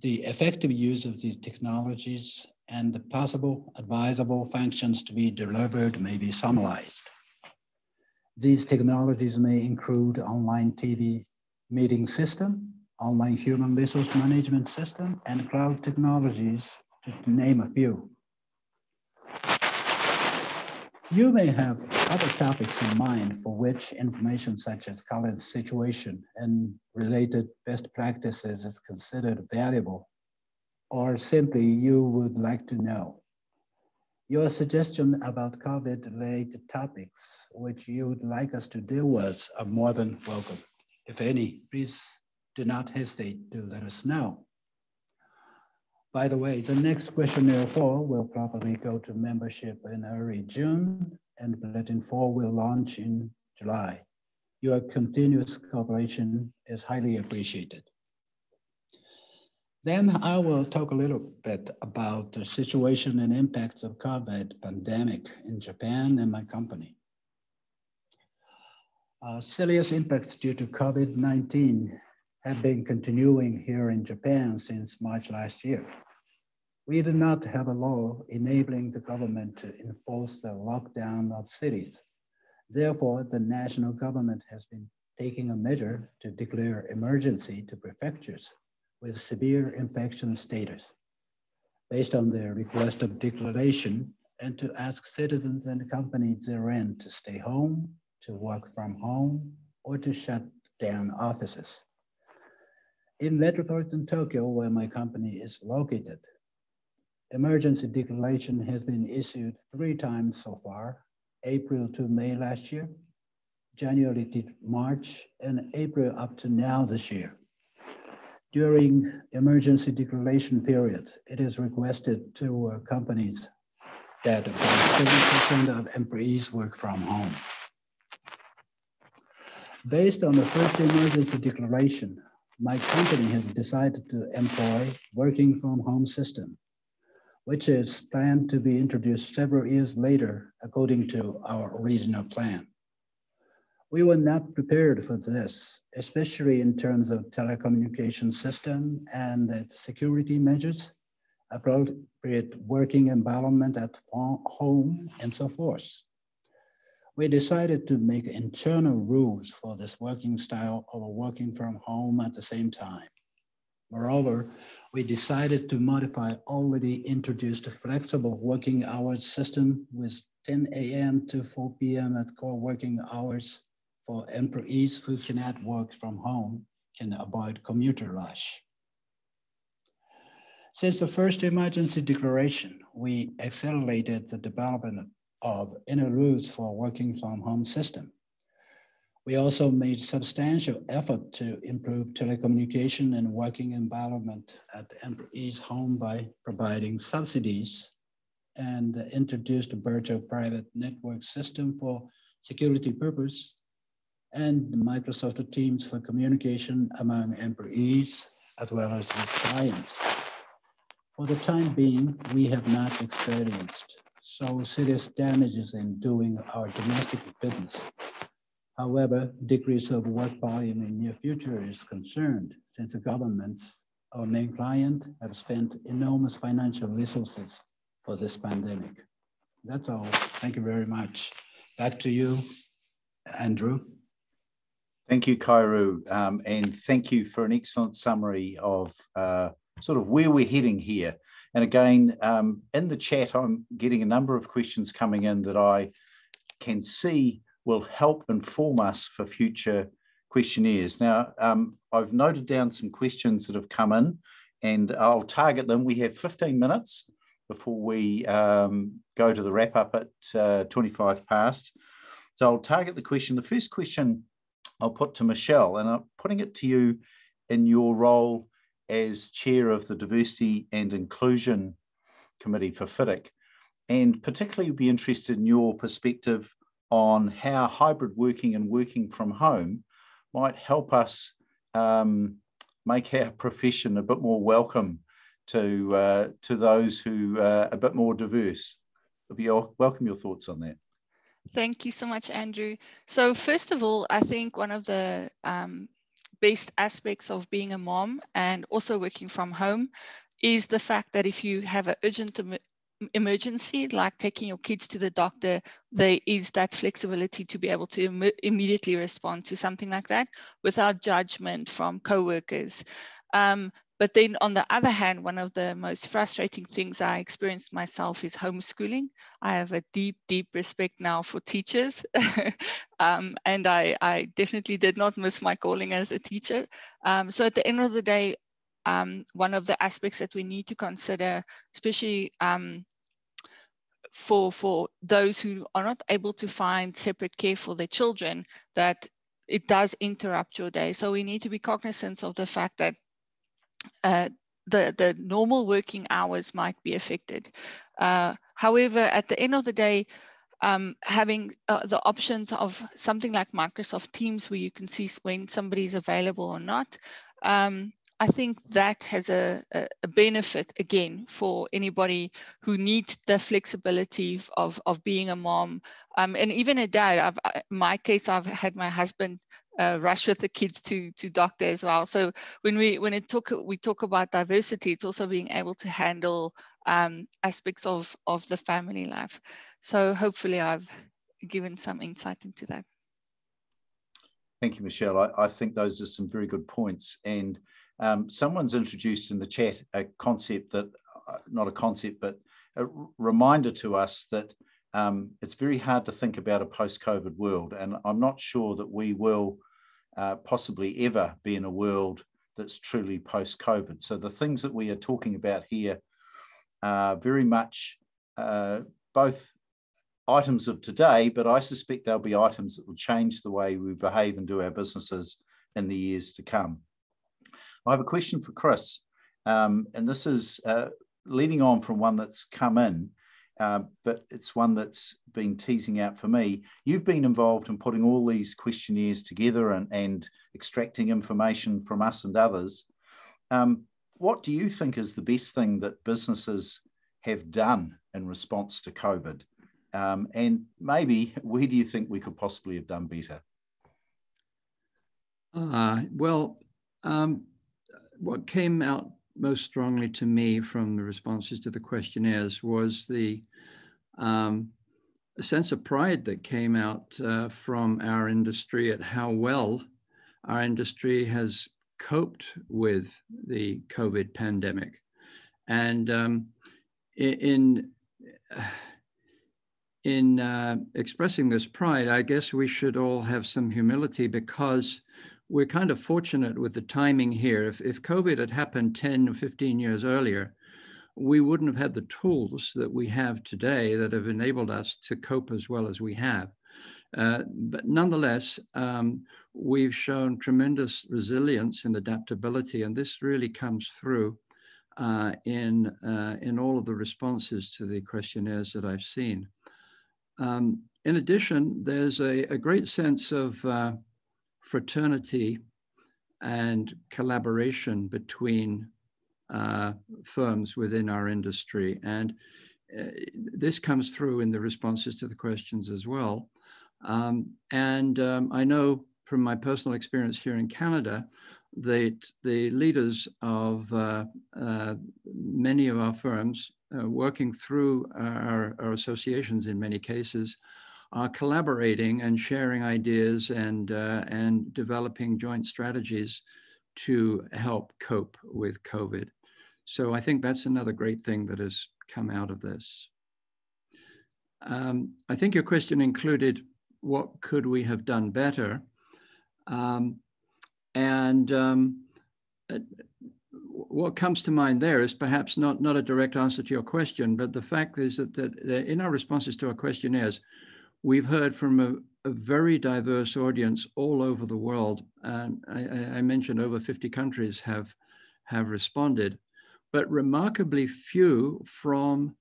the effective use of these technologies and the possible advisable functions to be delivered may be summarized. These technologies may include online TV meeting system, online human resource management system, and cloud technologies, to name a few. You may have other topics in mind for which information such as current situation and related best practices is considered valuable, or simply you would like to know. Your suggestion about COVID-related topics which you would like us to deal with are more than welcome. If any, please do not hesitate to let us know. By the way, the next questionnaire 4 will probably go to membership in early June, and Bulletin 4 will launch in July. Your continuous cooperation is highly appreciated. Then I will talk a little bit about the situation and impacts of COVID pandemic in Japan and my company. Serious impacts due to COVID-19 have been continuing here in Japan since March last year. We do not have a law enabling the government to enforce the lockdown of cities. Therefore, the national government has been taking a measure to declare emergency to prefectures with severe infection status, based on their request of declaration, and to ask citizens and companies therein to stay home, to work from home, or to shut down offices. In metropolitan Tokyo, where my company is located, emergency declaration has been issued 3 times so far: April to May last year, January to March, and April up to now this year. During emergency declaration periods, it is requested to companies that about 30% of employees work from home. Based on the first emergency declaration, my company has decided to employ working from home system, which is planned to be introduced several years later according to our original plan. We were not prepared for this, especially in terms of telecommunication system and security measures, appropriate working environment at home, and so forth. We decided to make internal rules for this working style of working from home at the same time. Moreover, we decided to modify already introduced flexible working hours system with 10 a.m. to 4 p.m. at core working hours for employees who cannot work from home, can avoid commuter rush. Since the first emergency declaration, we accelerated the development of inner routes for working from home system. We also made substantial effort to improve telecommunication and working environment at employees' home by providing subsidies, and introduced a virtual private network system for security purpose, and Microsoft Teams for communication among employees as well as with clients. For the time being, we have not experienced so serious damages in doing our domestic business. However, decrease of work volume in near future is concerned since the governments, our main client, have spent enormous financial resources for this pandemic. That's all. Thank you very much. Back to you, Andrew. Thank you, Kairu, and thank you for an excellent summary of sort of where we're heading here. And again, in the chat, I'm getting a number of questions coming in that I can see will help inform us for future questionnaires. Now, I've noted down some questions that have come in, and I'll target them. We have 15 minutes before we go to the wrap up at 25 past. So I'll target the question. The first question I'll put to Michelle, and I'm putting it to you in your role as chair of the Diversity and Inclusion Committee for FIDIC, and particularly be interested in your perspective on how hybrid working and working from home might help us make our profession a bit more welcome to those who are a bit more diverse. welcome your thoughts on that. Thank you so much, Andrew. So first of all, I think one of the best aspects of being a mom and also working from home is the fact that if you have an urgent emergency, like taking your kids to the doctor, there is that flexibility to be able to immediately respond to something like that without judgment from co-workers. But then on the other hand, one of the most frustrating things I experienced myself is homeschooling. I have a deep, deep respect now for teachers. And I definitely did not miss my calling as a teacher. So at the end of the day, one of the aspects that we need to consider, especially for those who are not able to find separate care for their children, that it does interrupt your day. So we need to be cognizant of the fact that the normal working hours might be affected. However, at the end of the day, having the options of something like Microsoft Teams, where you can see when somebody is available or not, I think that has a benefit, again, for anybody who needs the flexibility of being a mom, and even a dad. In my case, I've had my husband rush with the kids to doctor as well. So when we talk about diversity, it's also being able to handle aspects of the family life. So hopefully I've given some insight into that. Thank you, Michelle. I think those are some very good points. And someone's introduced in the chat a concept that, not a concept, but a reminder to us that it's very hard to think about a post-COVID world. And I'm not sure that we will possibly ever be in a world that's truly post-COVID. So the things that we are talking about here are very much both items of today, but I suspect they'll be items that will change the way we behave and do our businesses in the years to come. I have a question for Chris, and this is leading on from one that's come in, but it's one that's been teasing out for me. You've been involved in putting all these questionnaires together and extracting information from us and others. What do you think is the best thing that businesses have done in response to COVID? And maybe where do you think we could possibly have done better? What came out most strongly to me from the responses to the questionnaires was the sense of pride that came out from our industry at how well our industry has coped with the COVID pandemic. And in expressing this pride, I guess we should all have some humility, because we're kind of fortunate with the timing here. If COVID had happened 10 or 15 years earlier, we wouldn't have had the tools that we have today that have enabled us to cope as well as we have. But nonetheless, we've shown tremendous resilience and adaptability, and this really comes through in all of the responses to the questionnaires that I've seen. In addition, there's a great sense of fraternity and collaboration between firms within our industry. And this comes through in the responses to the questions as well. I know from my personal experience here in Canada that the leaders of many of our firms working through our associations in many cases are collaborating and sharing ideas and developing joint strategies to help cope with COVID. So I think that's another great thing that has come out of this. I think your question included what could we have done better? What comes to mind there is perhaps not a direct answer to your question, but the fact is that in our responses to our questionnaires, we've heard from a very diverse audience all over the world. I mentioned over 50 countries have responded, but remarkably few from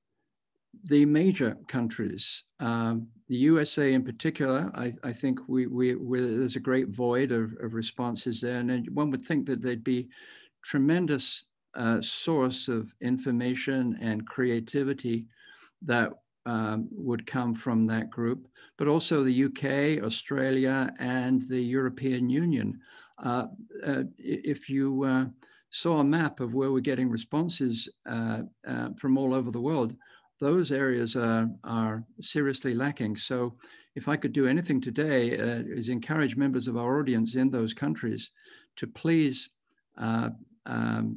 the major countries. The USA in particular, I think there's a great void of responses there. And one would think that there'd be tremendous source of information and creativity that would come from that group, but also the UK, Australia, and the European Union. If you saw a map of where we're getting responses from all over the world, those areas are seriously lacking. So if I could do anything today is encourage members of our audience in those countries to please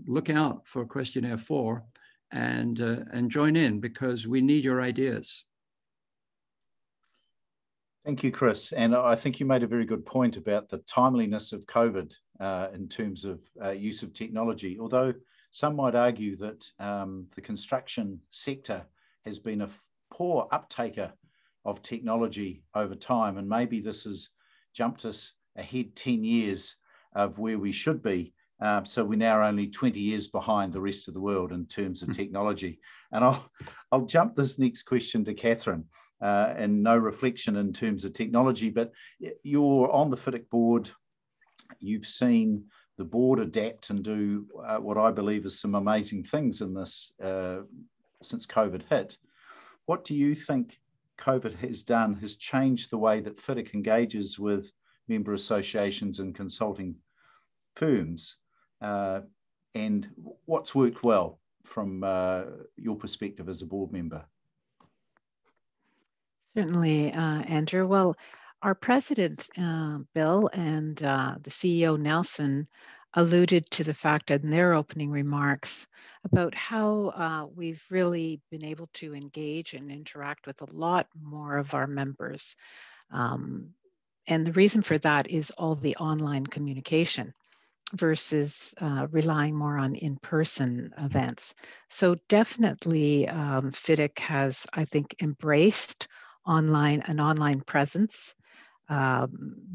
look out for questionnaire 4 and join in, because we need your ideas. Thank you, Chris. And I think you made a very good point about the timeliness of COVID in terms of use of technology, although some might argue that the construction sector has been a poor uptaker of technology over time, and maybe this has jumped us ahead 10 years of where we should be. So we're now only 20 years behind the rest of the world in terms of technology. And I'll jump this next question to Catherine, and no reflection in terms of technology, but you're on the FIDIC board. You've seen the board adapt and do what I believe is some amazing things in this since COVID hit. What do you think COVID has changed the way that FIDIC engages with member associations and consulting firms? And what's worked well from your perspective as a board member? Certainly, Andrew. Well, our president, Bill, and the CEO, Nelson, alluded to the fact in their opening remarks about how we've really been able to engage and interact with a lot more of our members. And the reason for that is all the online communication versus relying more on in-person events. So definitely FIDIC has, I think, embraced an online presence,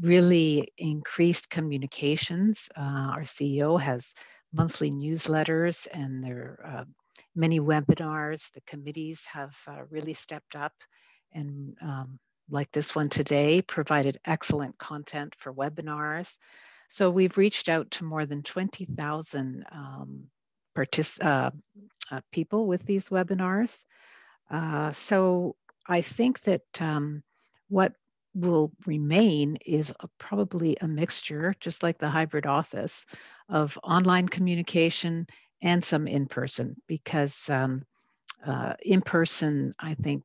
really increased communications. Our CEO has monthly newsletters, and there are many webinars. The committees have really stepped up and, like this one today, provided excellent content for webinars. So we've reached out to more than 20,000 people with these webinars. So I think that what will remain is probably a mixture, just like the hybrid office, of online communication and some in-person, because in-person, I think,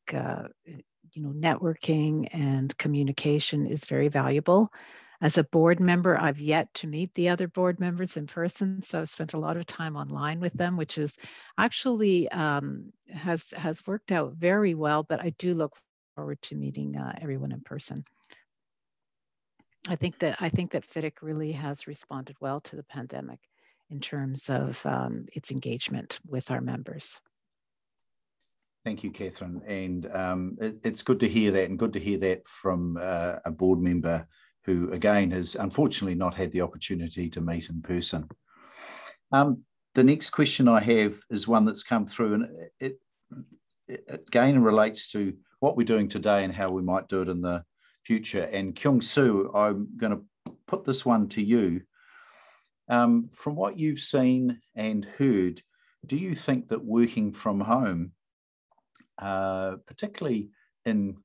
networking and communication is very valuable. As a board member, I've yet to meet the other board members in person, so I've spent a lot of time online with them, which is actually has worked out very well, but I do look forward to meeting everyone in person. I think that FIDIC really has responded well to the pandemic in terms of its engagement with our members. Thank you, Catherine. And it's good to hear that, and good to hear that from a board member who, again, has unfortunately not had the opportunity to meet in person. The next question I have is one that's come through, and it again relates to what we're doing today and how we might do it in the future. And Kyung-Soo, I'm going to put this one to you. From what you've seen and heard, do you think that working from home, particularly in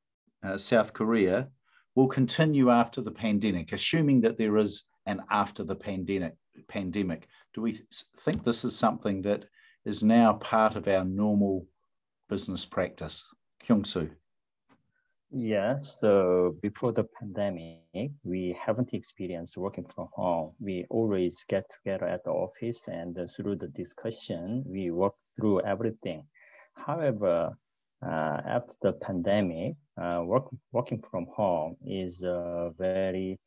South Korea, will continue after the pandemic, assuming that there is an after the pandemic? Do we think this is something that is now part of our normal business practice? Kyung-Soo. Yes, so before the pandemic, we haven't experienced working from home. We always get together at the office, and through the discussion, we work through everything. However, after the pandemic, working from home is very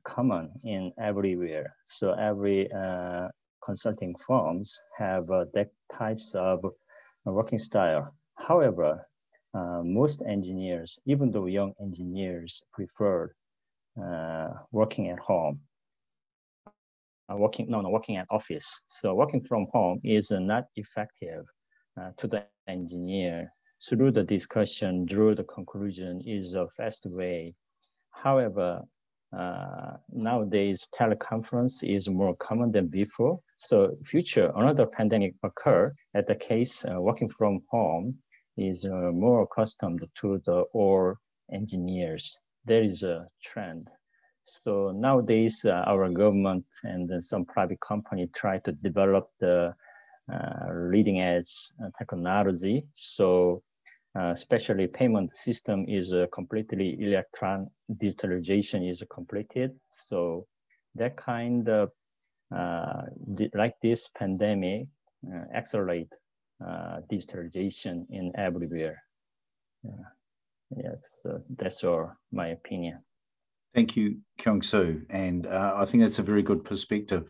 common in everywhere. So every consulting firms have that types of working style. However, most engineers, even though young engineers, prefer working at home. Working at office. So working from home is not effective to the engineer. Through the discussion, drew the conclusion is a fast way. However, nowadays teleconference is more common than before. So future, another pandemic occur at the case working from home is more accustomed to the all engineers. There is a trend. So nowadays, our government and some private company try to develop the leading edge technology. So especially payment system is completely electronic, digitalization is completed. So that kind of, like this pandemic, accelerate digitalization in everywhere. Yes, that's all my opinion. Thank you, Kyung-Soo, and I think that's a very good perspective.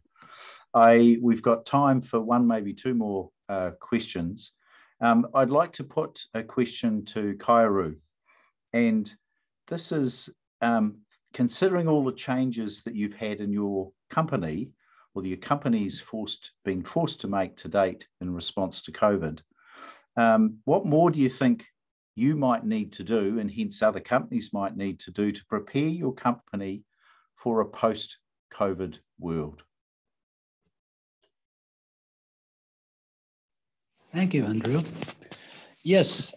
We've got time for one, maybe two more questions. I'd like to put a question to Kairu, and this is considering all the changes that you've had in your company, or your company's been forced to make to date in response to COVID. What more do you think you might need to do, and hence other companies might need to do, to prepare your company for a post-COVID world? Thank you, Andrew. Yes,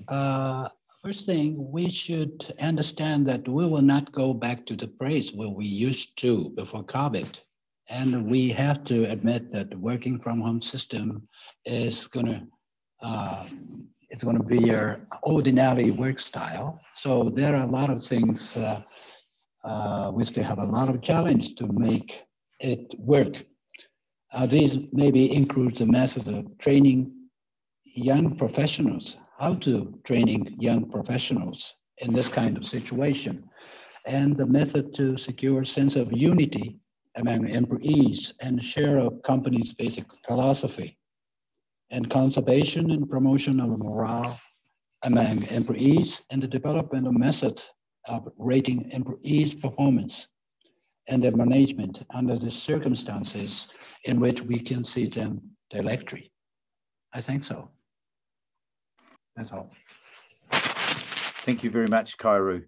first thing, we should understand that we will not go back to the place where we used to before COVID. And we have to admit that the working from home system is gonna be our ordinary work style. So there are a lot of things we still have a lot of challenge to make it work. These maybe include the method of training young professionals, how to training young professionals in this kind of situation, and the method to secure a sense of unity among employees and share a company's basic philosophy, and conservation and promotion of morale among employees, and the development of methods of rating employees' performance and their management under the circumstances in which we can see them directly. I think so. That's all. Thank you very much, Kairu.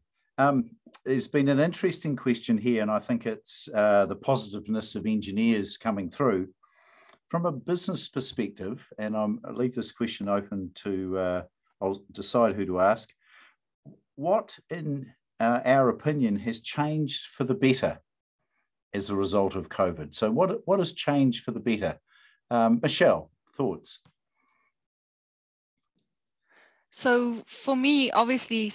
There's been an interesting question here, and I think it's the positiveness of engineers coming through. From a business perspective, and I'll leave this question open to, I'll decide who to ask. What, in our opinion, has changed for the better as a result of COVID? So what has changed for the better? Michelle, thoughts? So for me, obviously,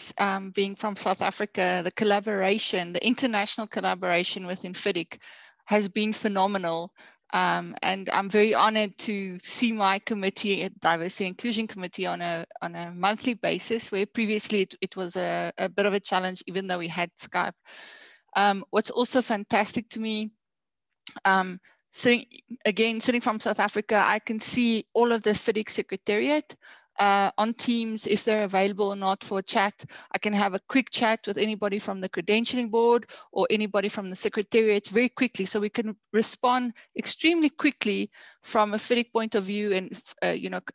being from South Africa, the collaboration, the international collaboration within FIDIC has been phenomenal. And I'm very honored to see my committee, Diversity and Inclusion Committee, on a monthly basis, where previously it was a bit of a challenge, even though we had Skype. What's also fantastic to me, sitting from South Africa, I can see all of the FIDIC Secretariat on Teams, if they're available or not for a chat. I can have a quick chat with anybody from the credentialing board or anybody from the Secretariat very quickly, so we can respond extremely quickly from a FIDIC point of view, and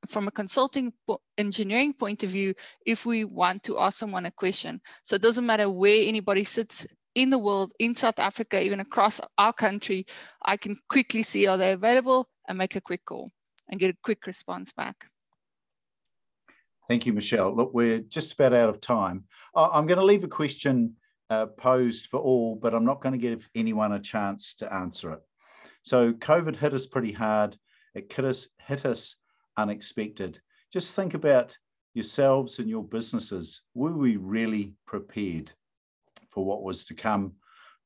from a consulting engineering point of view, if we want to ask someone a question. So it doesn't matter where anybody sits in the world, in South Africa, even across our country, I can quickly see are they available and make a quick call and get a quick response back. Thank you, Michelle. Look, we're just about out of time. I'm going to leave a question posed for all, but I'm not going to give anyone a chance to answer it. So COVID hit us pretty hard. It hit us unexpected. Just think about yourselves and your businesses. Were we really prepared for what was to come,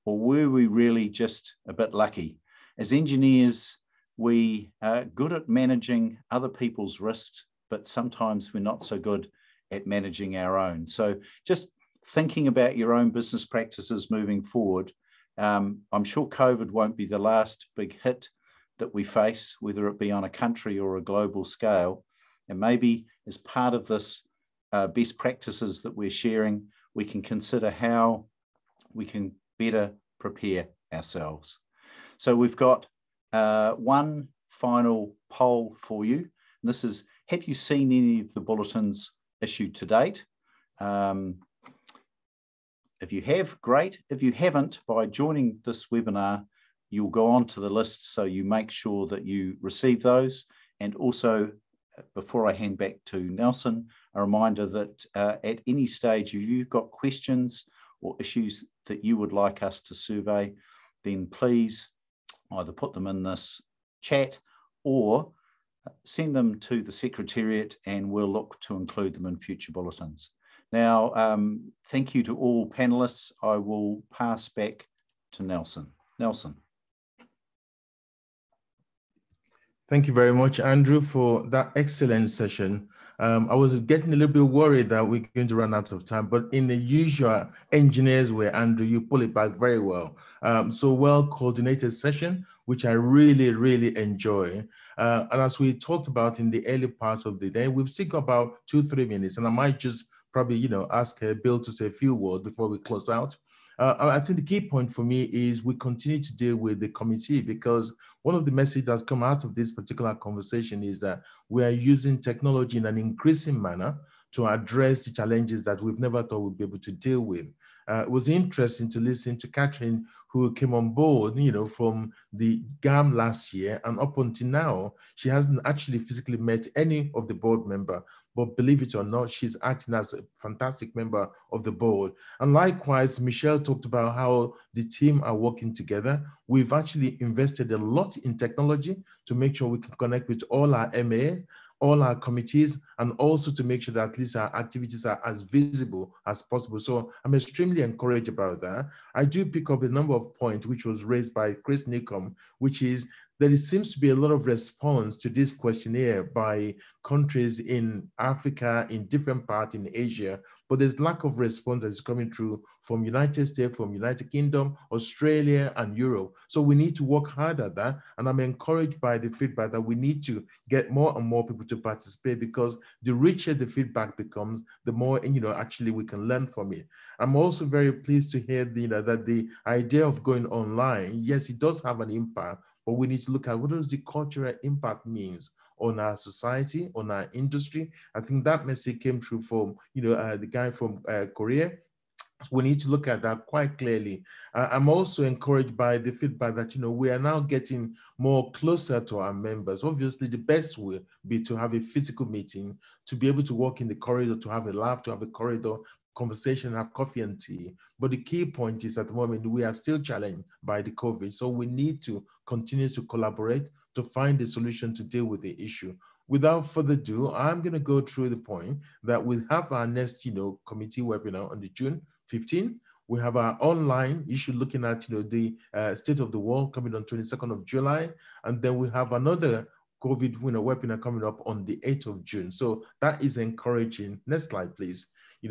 or were we really just a bit lucky? As engineers, we are good at managing other people's risks, but sometimes we're not so good at managing our own. So just thinking about your own business practices moving forward, I'm sure COVID won't be the last big hit that we face, whether it be on a country or a global scale. And maybe as part of this best practices that we're sharing, we can consider how we can better prepare ourselves. So we've got one final poll for you. This is, have you seen any of the bulletins issued to date? If you have, great. If you haven't, by joining this webinar, you'll go on to the list, so you make sure that you receive those. And also, before I hand back to Nelson, a reminder that at any stage, if you've got questions or issues that you would like us to survey, then please either put them in this chat or send them to the Secretariat, and we'll look to include them in future bulletins. Now, thank you to all panelists. I will pass back to Nelson. Nelson. Thank you very much, Andrew, for that excellent session. I was getting a little bit worried that we're going to run out of time, but in the usual engineer's way, Andrew, you pull it back very well. So well-coordinated session, which I really, really enjoy. And as we talked about in the early part of the day, we've still got about 2-3 minutes, and I might just probably, ask Bill to say a few words before we close out. I think the key point for me is we continue to deal with the committee, because one of the messages that's come out of this particular conversation is that we are using technology in an increasing manner to address the challenges that we've never thought we'd be able to deal with. It was interesting to listen to Catherine, who came on board, from the GAM last year, and up until now, she hasn't actually physically met any of the board member, but believe it or not, she's acting as a fantastic member of the board. And likewise, Michelle talked about how the team are working together. We've actually invested a lot in technology to make sure we can connect with all our MAs, all our committees, and also to make sure that at least our activities are as visible as possible. So I'm extremely encouraged about that. I do pick up a number of points which was raised by Chris Newcomb, which is there seems to be a lot of response to this questionnaire by countries in Africa, in different parts in Asia, but there's lack of response that's coming through from United States, from United Kingdom, Australia, and Europe. So we need to work hard at that. And I'm encouraged by the feedback that we need to get more and more people to participate, because the richer the feedback becomes, the more, actually we can learn from it. I'm also very pleased to hear, that the idea of going online, yes, it does have an impact, but we need to look at what does the cultural impact means on our society, on our industry. I think that message came through from, the guy from Korea. We need to look at that quite clearly. I'm also encouraged by the feedback that, we are now getting more closer to our members. Obviously, the best will be to have a physical meeting, to be able to walk in the corridor, to have a laugh, to have a corridor conversation, have coffee and tea. But the key point is at the moment, we are still challenged by the COVID. So we need to continue to collaborate to find a solution to deal with the issue. Without further ado, I'm going to go through the point that we have our next, committee webinar on the June 15. We have our online issue looking at, the state of the world coming on 22nd of July. And then we have another COVID webinar coming up on the 8th of June. So that is encouraging. Next slide, please.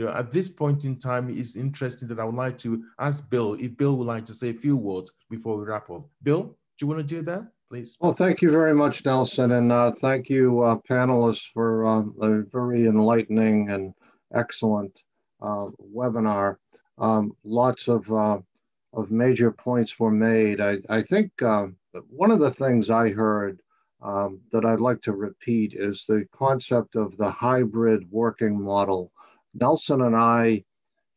At this point in time, it's interesting that I would like to ask Bill if Bill would like to say a few words before we wrap up. Bill, do you want to do that, please? Well, thank you very much, Nelson. And thank you, panelists, for a very enlightening and excellent webinar. Lots of major points were made. I think one of the things I heard that I'd like to repeat is the concept of the hybrid working model. Nelson and I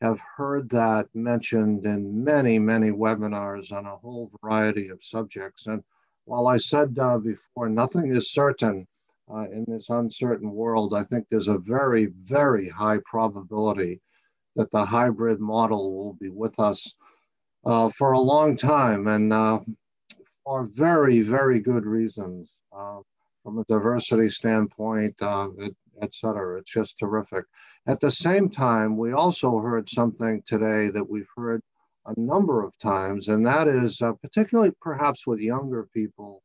have heard that mentioned in many, many webinars on a whole variety of subjects. And while I said before, nothing is certain in this uncertain world, I think there's a very, very high probability that the hybrid model will be with us for a long time, and for very, very good reasons, from a diversity standpoint, et cetera. It's just terrific. At the same time, we also heard something today that we've heard a number of times, and that is particularly perhaps with younger people,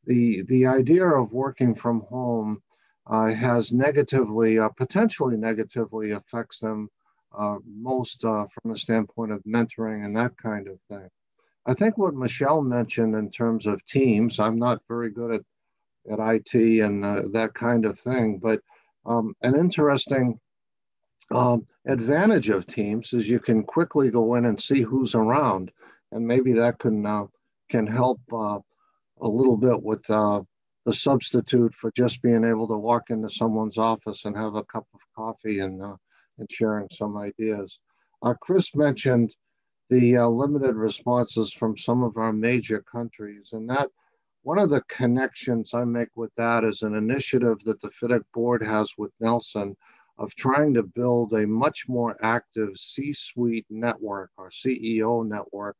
the idea of working from home has negatively, potentially negatively affects them most from a standpoint of mentoring and that kind of thing. I think what Michelle mentioned in terms of teams, I'm not very good at IT and that kind of thing, but an interesting advantage of teams is you can quickly go in and see who's around, and maybe that can help a little bit with the substitute for just being able to walk into someone's office and have a cup of coffee and sharing some ideas. Chris mentioned the limited responses from some of our major countries, and that one of the connections I make with that is an initiative that the FIDIC board has with Nelson of trying to build a much more active C-suite network or CEO network,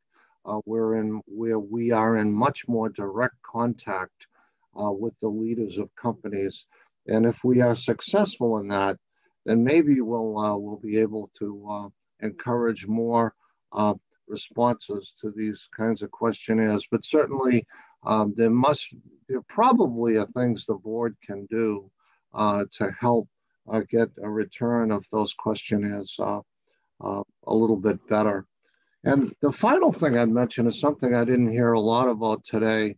where we are in much more direct contact with the leaders of companies. And if we are successful in that, then maybe we'll be able to encourage more responses to these kinds of questionnaires. But certainly there probably are things the board can do to help get a return of those questionnaires a little bit better. And the final thing I'd mention is something I didn't hear a lot about today,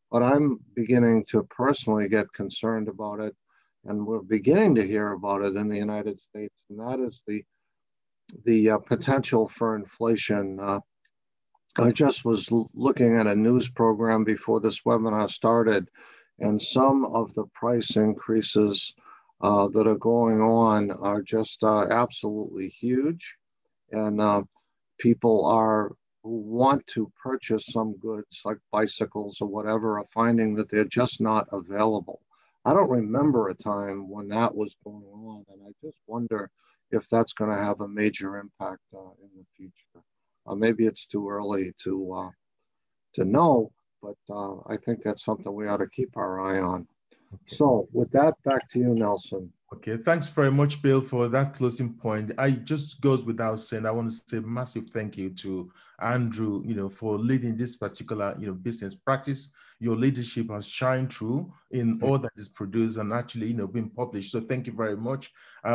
but I'm beginning to personally get concerned about it. And we're beginning to hear about it in the United States, and that is the potential for inflation. I just was looking at a news program before this webinar started, and some of the price increases that are going on are just absolutely huge. And people who want to purchase some goods like bicycles or whatever are finding that they're just not available. I don't remember a time when that was going on, and I just wonder if that's going to have a major impact in the future. Maybe it's too early to know, but I think that's something we ought to keep our eye on. Okay. So with that, back to you, Nelson. Okay, thanks very much, Bill, for that closing point. I just goes without saying, I want to say massive thank you to Andrew, for leading this particular, business practice. Your leadership has shined through in all that is produced and actually, been published. So thank you very much.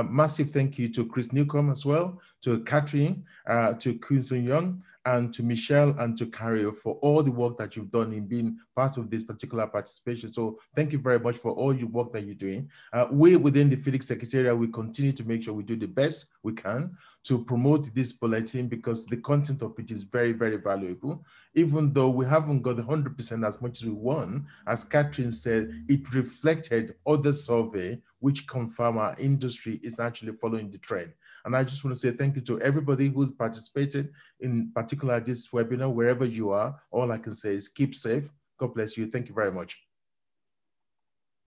Massive thank you to Chris Newcomb as well, to Catherine, to Kunsun Young, and to Michelle and to Carrie for all the work that you've done in being part of this particular participation. So thank you very much for all your work that you're doing. We within the FIDIC Secretariat, we continue to make sure we do the best we can to promote this bulletin because the content of it is very, very valuable. Even though we haven't got 100% as much as we want, as Catherine said, it reflected other survey which confirm our industry is actually following the trend. And I just want to say thank you to everybody who's participated in particular this webinar, wherever you are. All I can say is keep safe. God bless you. Thank you very much.